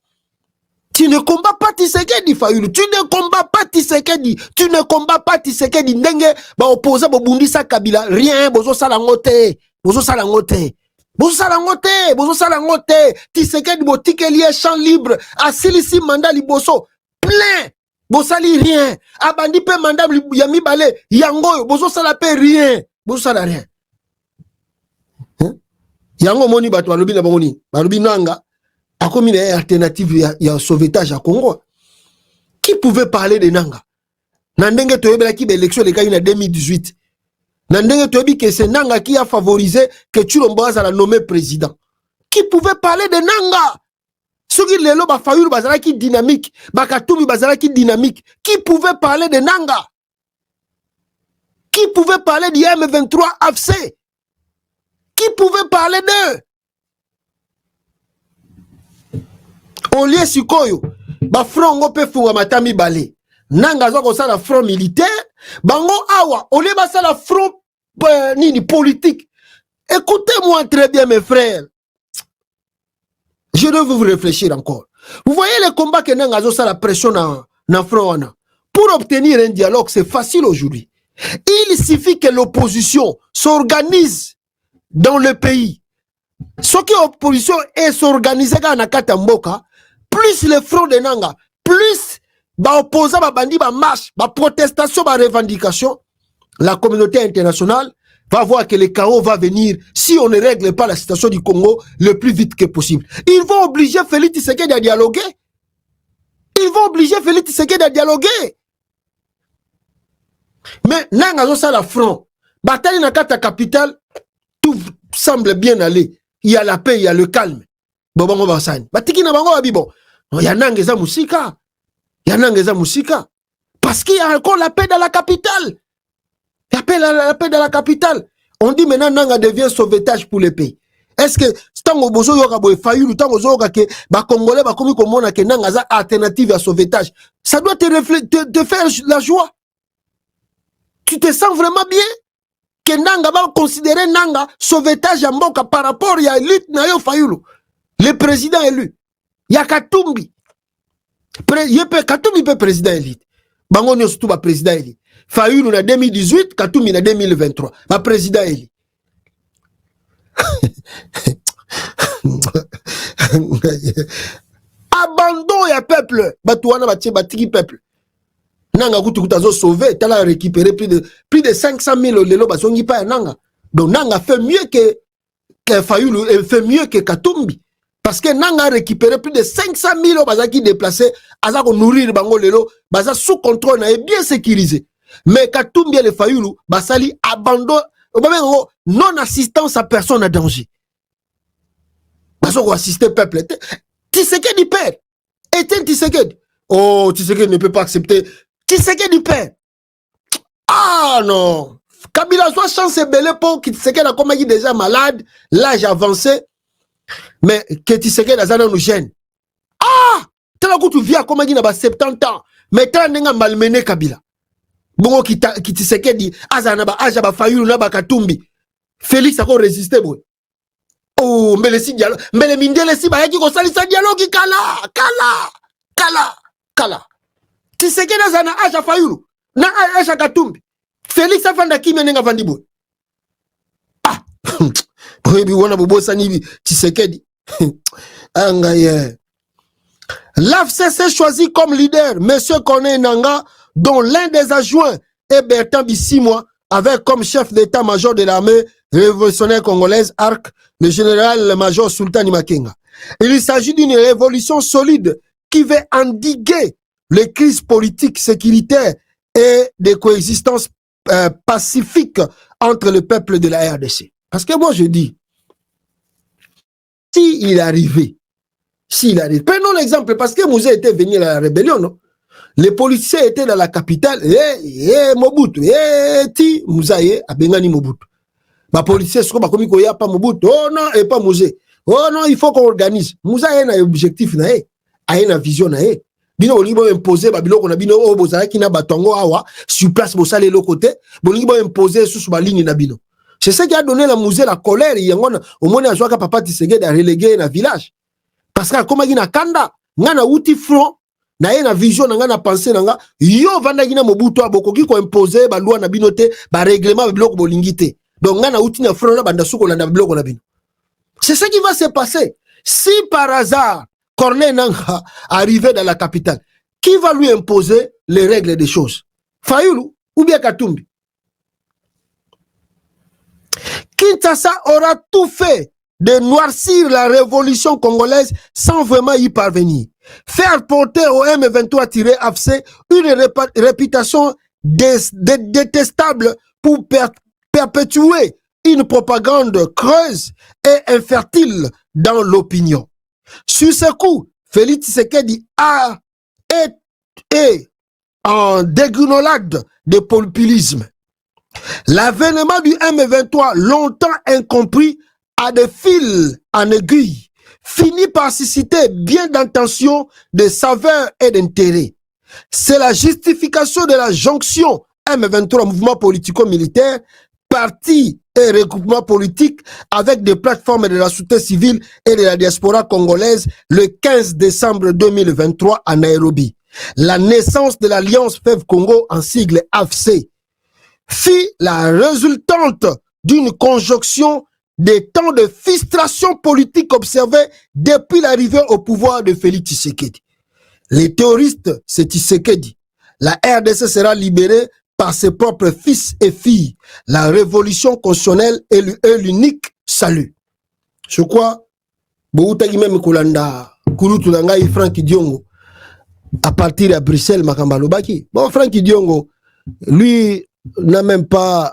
Tu ne combats pas Tshisekedi, Fayulu. Tu ne combats pas Tshisekedi. Tu ne combats pas Tshisekedi. Ndenge ba opposé bo bundisa Kabila rien bozo sala ngote. Bozo sala ngote. Bozo salangote, Tshisekedi botike lié champ libre, asilisi mandat liboso, plein, bosali rien, abandi pe mandat yami bale, yango, bozo sala pe rien, bozo sala rien. Yango moni bato alobi na bangoni, balobi nanga, akomi na alternative ya sauvetage à Congo. Qui pouvait parler de nanga? Nandenge toyebela ki ba élection les gars en 2018. Nandenge toyebi que c'est Nanga qui a favorisé que Chilomboaz a la nommé président. Qui pouvait parler de Nanga? Ceux qui lelo ba Fayulu bazala qui dynamique, ba Katumbi bazala qui dynamique. Qui pouvait parler de Nanga? Qui pouvait parler du M23 AFC? Qui pouvait parler d'eux? On lié sikoyo, ba front ngope funga matami balé. Nanga zoko sa la front militaire, bango awa, on lié ba sa la front ni politique. Écoutez-moi très bien mes frères. Je dois vous réfléchir encore. Vous voyez le combat que Nanga zo sa la pression na front wana. Pour obtenir un dialogue, c'est facile aujourd'hui. Il suffit que l'opposition s'organise dans le pays. Ce qui est opposition est s'organiser dans la mboka, plus le front de Nanga, plus ba opposant ba bandi ba marche, ba protestation, ba revendication, la communauté internationale va voir que le chaos va venir si on ne règle pas la situation du Congo le plus vite que possible. Ils vont obliger Félix Tshisekedi à dialoguer. Ils vont obliger Félix Tshisekedi à dialoguer. Mais Nanga zo sa la front. Bataille na kata capitale, tout semble bien aller. Il y a la paix, il y a le calme. Bobango basani. Batiki na bango babi bon. Il y a Nanga za musika. Il y a Nanga za musika. Parce qu'il y a encore la paix dans la capitale. La paix dans la capitale. On dit maintenant Nanga devient sauvetage pour le pays. Est-ce que tango bozo yoka boy Fayulu tango zo yoka ke ba congolais ba komi komona ke Nanga za alternative à sauvetage. Ça doit te faire la joie. Tu te sens vraiment bien que Nanga va considérer Nanga sauvetage à Mboka par rapport à l'élite na yo Fayulu. Le président élu. Ya Katumbi. Katumbi peut président élite. Bango nyo surtout ba président élite. Fayulu na 2018, Katumbi na 2023. Ma président élu. Abandon ya peuple. Batouana batiki peuple. Nanga kutukuta zo sauvé, tala récupéré plus de 500 000 lelo basongi pa Nanga. Donc Nanga fait mieux que Fayulu, fait mieux que Katumbi. Parce que Nanga a récupéré plus de 500 000 bazaki déplacés, azako nourrir bango lelo, baza sous contrôle et bien sécurisé. Mais Katumbi et le Fayulu, basali abandon, non-assistance à personne à danger. Basoko assister peuple. Tshisekedi père. Etienne Tshisekedi. Oh, Tshisekedi ne peut pas accepter. Tshisekedi père. Ah non. Kabila soit chance belé pour qui Tshisekedi a comme déjà malade, l'âge avancé, mais que Tshisekedi a zana nous gêne. Ah, tellement que tu viens comme il a 70 ans, mais t'as n'enga malmené Kabila. Bon qui Tshisekedi azana ba aja ba Fayulu na ba Katumbi. Félix a ko résister boy. Oh, mais le si dialogue, mais le mindele si ba yaki ko salisa dialogue kala. Tshisekedi azana aja Fayulu na aja Katumbi. Félix a fanda kimi nenga vandibo. Ah, oui, wana bobo sani Tshisekedi. Anga l'AFC s'est choisi comme leader Monsieur Corneille Nangaa, dont l'un des adjoints est Bertrand Bisimwa, avec comme chef d'état-major de l'armée révolutionnaire congolaise ARC, le général-major Sultani Makenga. Il s'agit d'une révolution solide qui veut endiguer les crises politiques, sécuritaires et de coexistence pacifique entre le peuple de la RDC. Parce que moi je dis, s'il arrivait, prenons l'exemple, parce que Mouzé était venu à la rébellion, non? Les policiers étaient dans la capitale, Mobutu, ti, Mouzaye, Abengani Mobutu. Les policiers sont comme il n'y a pas Mobutu, oh non, et pas Mouzé. Oh non, il faut qu'on organise. Mouzaye a un objectif, a une vision, bino olibo imposer babilo ko na bino o bozala ki na batongo awa sur place bosale le côté bolibo imposer sous ba ligne na bino. C'est ça qui a donné la musée la colère yangona au moins azwa ka papa Tshisekedi a relégué na village parce que comme na kanda ngana uti front na ye na vision na pensée nga yo vanda gina Mobutu abokoki ko imposer ba loi na bino te ba règlement ba biloko bolingi te donc ngana uti na front na banda suko na biloko na bino. C'est ça qui va se passer si par hasard Corneille Nangaa arrivé dans la capitale. Qui va lui imposer les règles des choses? Fayulu ou bien Katumbi? Kinshasa aura tout fait de noircir la révolution congolaise sans vraiment y parvenir. Faire porter au M23-AFC une réputation détestable pour perpétuer une propagande creuse et infertile dans l'opinion. Sur ce coup, Félix Tshisekedi est en dégringolade de populisme. L'avènement du M23, longtemps incompris, à des fils en aiguille, finit par susciter bien d'intentions, de saveurs et d'intérêt. C'est la justification de la jonction M23, mouvement politico-militaire, parti et regroupement politique avec des plateformes de la société civile et de la diaspora congolaise le 15 décembre 2023 à Nairobi. La naissance de l'Alliance FEV Congo en sigle AFC fut la résultante d'une conjonction des temps de frustration politique observés depuis l'arrivée au pouvoir de Félix Tshisekedi. Les théoristes, c'est Tshisekedi. La RDC sera libérée par ses propres fils et filles. La révolution constitutionnelle est l'unique salut. Je crois, Boutagi même Kolanda, Kouloutou Langai, Franck Diongo, à partir de Bruxelles, Makambalobaki. Bon, Franck Diongo, lui, n'a même pas,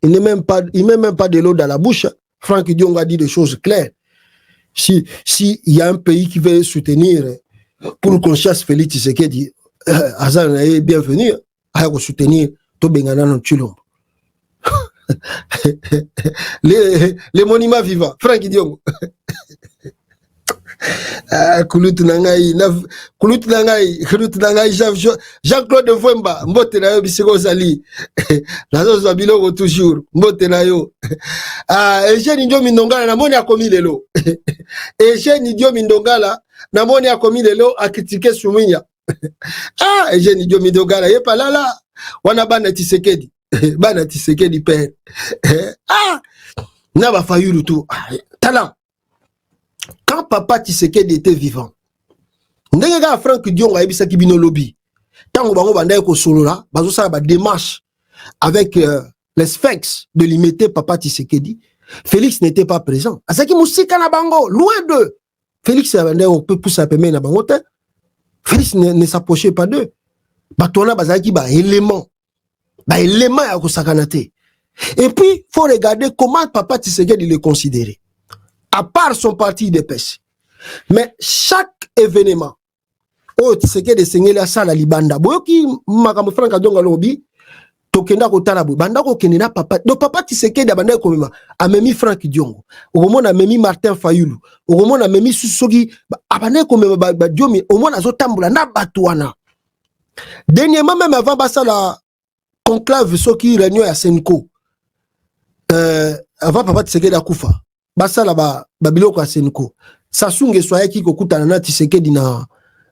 il ne met même pas de l'eau dans la bouche. Franck Diongo a dit des choses claires. Si il y a un pays qui veut soutenir pour qu'on chasse Félix Tshisekedi, Azan est bienvenu. À soutenir tout Bengana non Chulombo. Les monuments vivants, Franck Diongo. Kouloutou Nangai, Jean-Claude Vwemba, Mbote na yo bisiko zali. Nazo zabiloko toujours, Mbote na yo. Eugène Ndio Mindongala na moni akomi lelo. Eugène Ndio Mindongala na moni akomi lelo a critiquer Souminya. Eugène Ndio Mindongala ye palala wana bana Tshisekedi. Bana Tshisekedi père. Na ba Fayulu tout. Talent. Quand papa Tshisekedi était vivant, ndenge ga Franck Diongo ayebisa ki bino lobby. Tango bango bandai ko solola, bazo sala ba démarche avec les Sphinx de limiter papa Tshisekedi. Félix n'était pas présent. Asaki musika na bango, loin d'eux. Félix bandai on peut pousser pemé na bango te. Félix ne s'approchait pas d'eux. Batona bazaki ba élément. Ba élément ya ko sakanate. Et puis faut regarder comment papa Tshisekedi le considérait. À part son parti de pêche. Mais chaque événement, oh, Tshisekedi de Sengela Sala Libanda, Boyoki Makamou Franck Diongo Lobi, tokenda kotala bo banda ko kenena papa do papa Tshisekedi banda ko mema amemi Frank Diongo okomona amemi Martin Fayulu okomona amemi Susogi abanda ko mema ba Diomi omona azotambola na bato wana dernièrement même avant basa la conclave soki réunion ya Senko avant papa Tshisekedi akufa basa la ba biloko ya Senko Sassou Nguesso ayaki kokutana na Tshisekedi na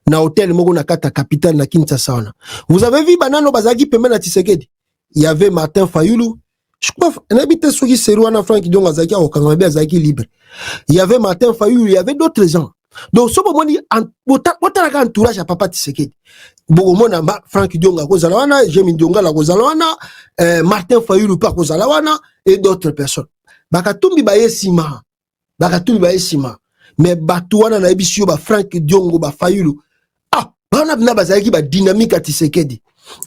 hôtel moko na kata capitale na Kinshasa wana. Vous avez vu banano bazaki pembe na Tshisekedi. Il y avait Martin Fayulu. Je crois n'habite soki Serouana Frank Diongo azaki au Kangabé azaki libre. Il y avait Martin Fayulu, il y avait d'autres gens. Donc so bon dit botala entourage à papa Tshisekedi. Bogomona Frank Diongo kozala wana, Jemi Dionga la kozala wana, Martin Fayulu pa kozala wana et d'autres personnes. Bakatumbi baye sima. Mais batouana na ebisio ba Frank Diongo ba Fayulu. Ah, bana bina bazaki ba dynamique à Tshisekedi.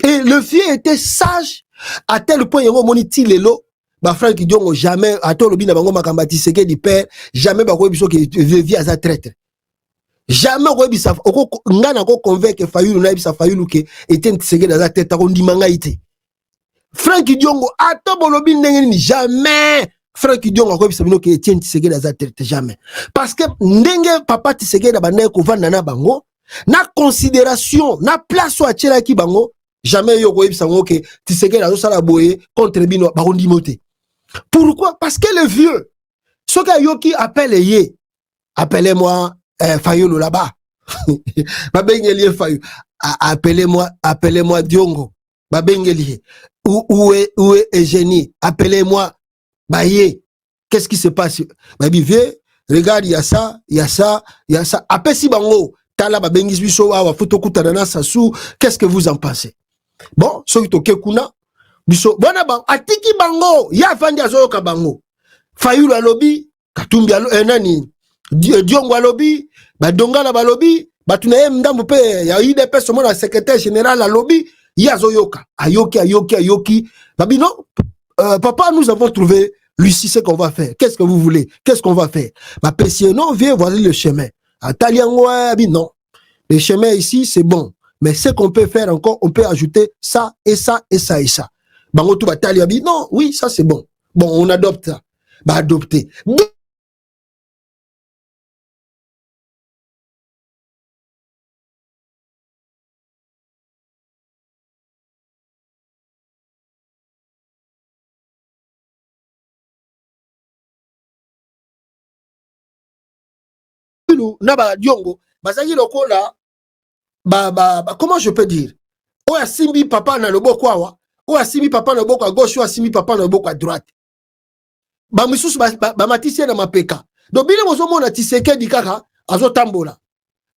Et le vieux était sage à tel point yango moniti lelo ba Frank Diongo jamais à tolo bina bango makamba Tshisekedi père jamais ba ko biso que vieux aza traître. Jamais ko bisa ngana ko convaincre Fayulu na bisa Fayulu que était Tshisekedi aza tête ko ndimanga ite. Frank Diongo ato bolobi ndenge ni jamais Frank Diongo ko bisa bino que Etienne Tshisekedi aza traître jamais. Parce que ndenge papa Tshisekedi bana ko vanda na bango na considération na place wa tchela ki bango jamais yo ko bisa ngo que Tshisekedi azo sala boye contre bino ba ondimote. Pourquoi? Parce que le vieux soka yoki appelez-moi Fayulu là-bas. Babengeli Fayulu. Appelez-moi Diongo. Babengeli. Où est Eugénie? Appelez-moi Baye. Qu'est-ce qui se passe? Babi vieux, regarde, il y a ça. Après si bango, tala babengis biso wa fotokuta na Sassou, qu'est-ce que vous en pensez? Bon, soki to kekuna biso bona ba atiki bango, ya fandi azoyoka bango. Fayulu alobi, Katumbi nani? Diongo alobi, Badongala balobi, batunaye mdambu pe ya IDP somo na secrétaire général alobi, yazoyoka, ayoki. Babi non, papa, nous avons trouvé Lucie, ce qu'on va faire. Qu'est-ce que vous voulez? Qu'est-ce qu'on va faire? Ma PC, non, viens voir le chemin. Ataliango, non. Le chemin ici, c'est bon. Mais ce qu'on peut faire encore, on peut ajouter ça et ça et ça et ça. Bango tout batali abi, non, oui, ça c'est bon. Bon, on adopte ça. Bah, adopter. Naba Diongo, bazaki lokola comment je peux dire? Oya simbi papa na loboko awa, oya simbi papa na loboko à gauche, oya simbi papa na loboko à droite. Ba misusu ba matisi na mapeka. Donc bile mozo mona Tshisekedi kaka azotambola.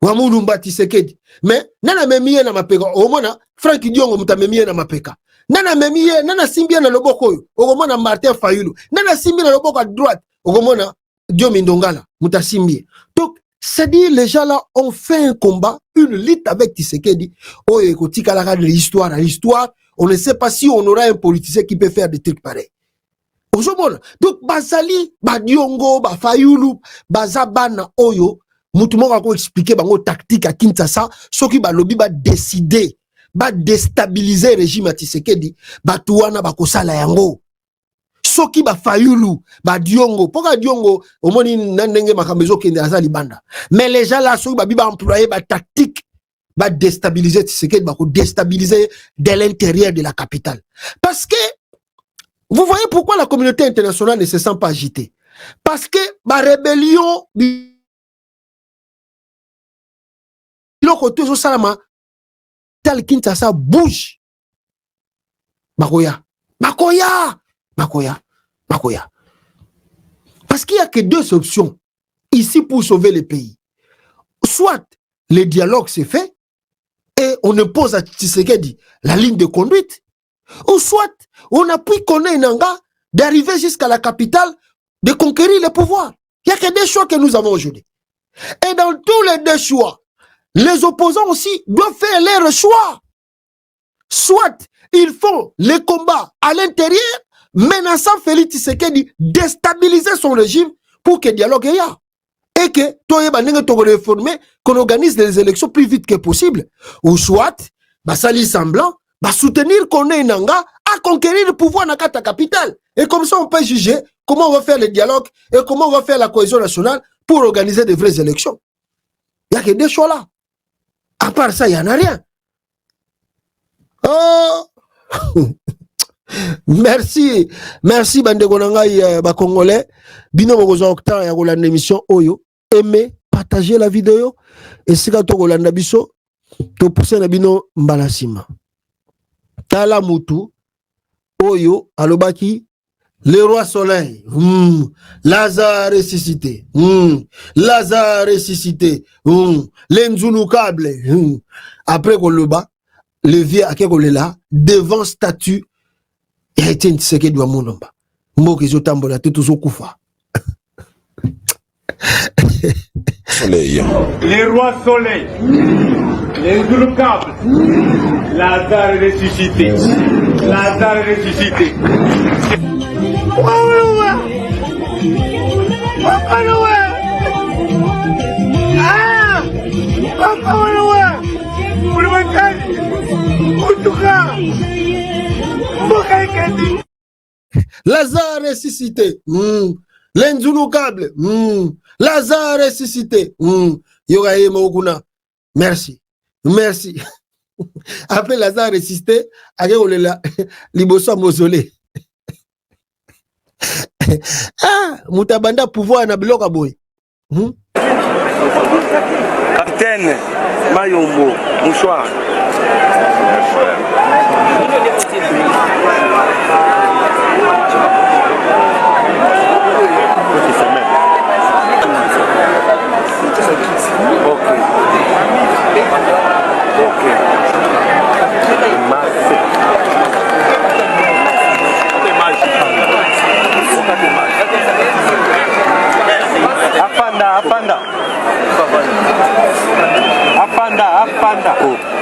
Wa mulumba Tshisekedi. Mais nana memiye na mapeka. O mona Frank Diongo mutamemiye na mapeka. Nana memiye, nana simbi na loboko yo. O mona Martin Fayulu. Nana simbi na loboko à droite. O mona Diomi Ndongala mutasimbi. Donc c'est-à-dire, les gens là ont fait un combat, une lutte avec Tshisekedi. Oh, écoutez, l'histoire, on ne sait pas si on aura un politicien qui peut faire des trucs pareils. Donc, Bazali, Badiongo, Fayulu, Bazabana, Oyo, Moutoumon a expliqué bango tactique à Kinshasa, ce qui va lobby va décider, va déstabiliser le régime à Tshisekedi, Batouana, Bakosala Yango. Soki ba Fayulu, ba Diongo, pourquoi Diongo, au moins n'engage ma camézo qui est dans banda. Mais les gens là, soki ba biba employer ba tactique, ba déstabiliser Tshisekedi, ba déstabiliser de l'intérieur de la capitale. Parce que vous voyez pourquoi la communauté internationale ne se sent pas agitée. Parce que ba rébellion, l'autre chose salama, tel Kinshasa bouge. Makoya. Parce qu'il n'y a que deux options ici pour sauver le pays. Soit le dialogue s'est fait et on impose à Tshisekedi la ligne de conduite, ou soit on a pris Kone Nanga d'arriver jusqu'à la capitale, de conquérir le pouvoir. Il n'y a que deux choix que nous avons aujourd'hui. Et dans tous les deux choix, les opposants aussi doivent faire leur choix. Soit ils font les combats à l'intérieur, menaçant Félix Tshisekedi déstabiliser son régime pour que le dialogue y a. Et que qu'on organise les élections plus vite que possible. Ou soit, sali semblant, soutenir Kone Nanga à conquérir le pouvoir dans la capitale. Et comme ça, on peut juger comment on va faire le dialogue et comment on va faire la cohésion nationale pour organiser de vraies élections. Il n'y a que des choix là. À part ça, il n'y en a rien. Oh! Merci bandeko nangai ba congolais bino bokozwa octan ya kolanda émission oyo aimez partager la vidéo et sika to kolanda biso to pousser na bino mbala sima tala mutu oyo alobaki le roi soleil Lazare ressuscité Lazare ressuscité l'enzulu câble après koloba le vieux akekolela devant statue il a été une séquelle de Mounomba. Mokizotambola, tout au koufa. Soleil. Les rois soleil, les indouloukables, Lazare ressuscité, Lazare ressuscité. Lazare ressuscité. L'enzulu câble. Lazare ressuscité. Yogaye Mokuna. Merci. Merci. Après Lazare ressuscité, aye olela liboso mausolée. Ah, mutabanda pouvoir na bloka boy. Capitaine Mayombo, mouchoir. Apanda.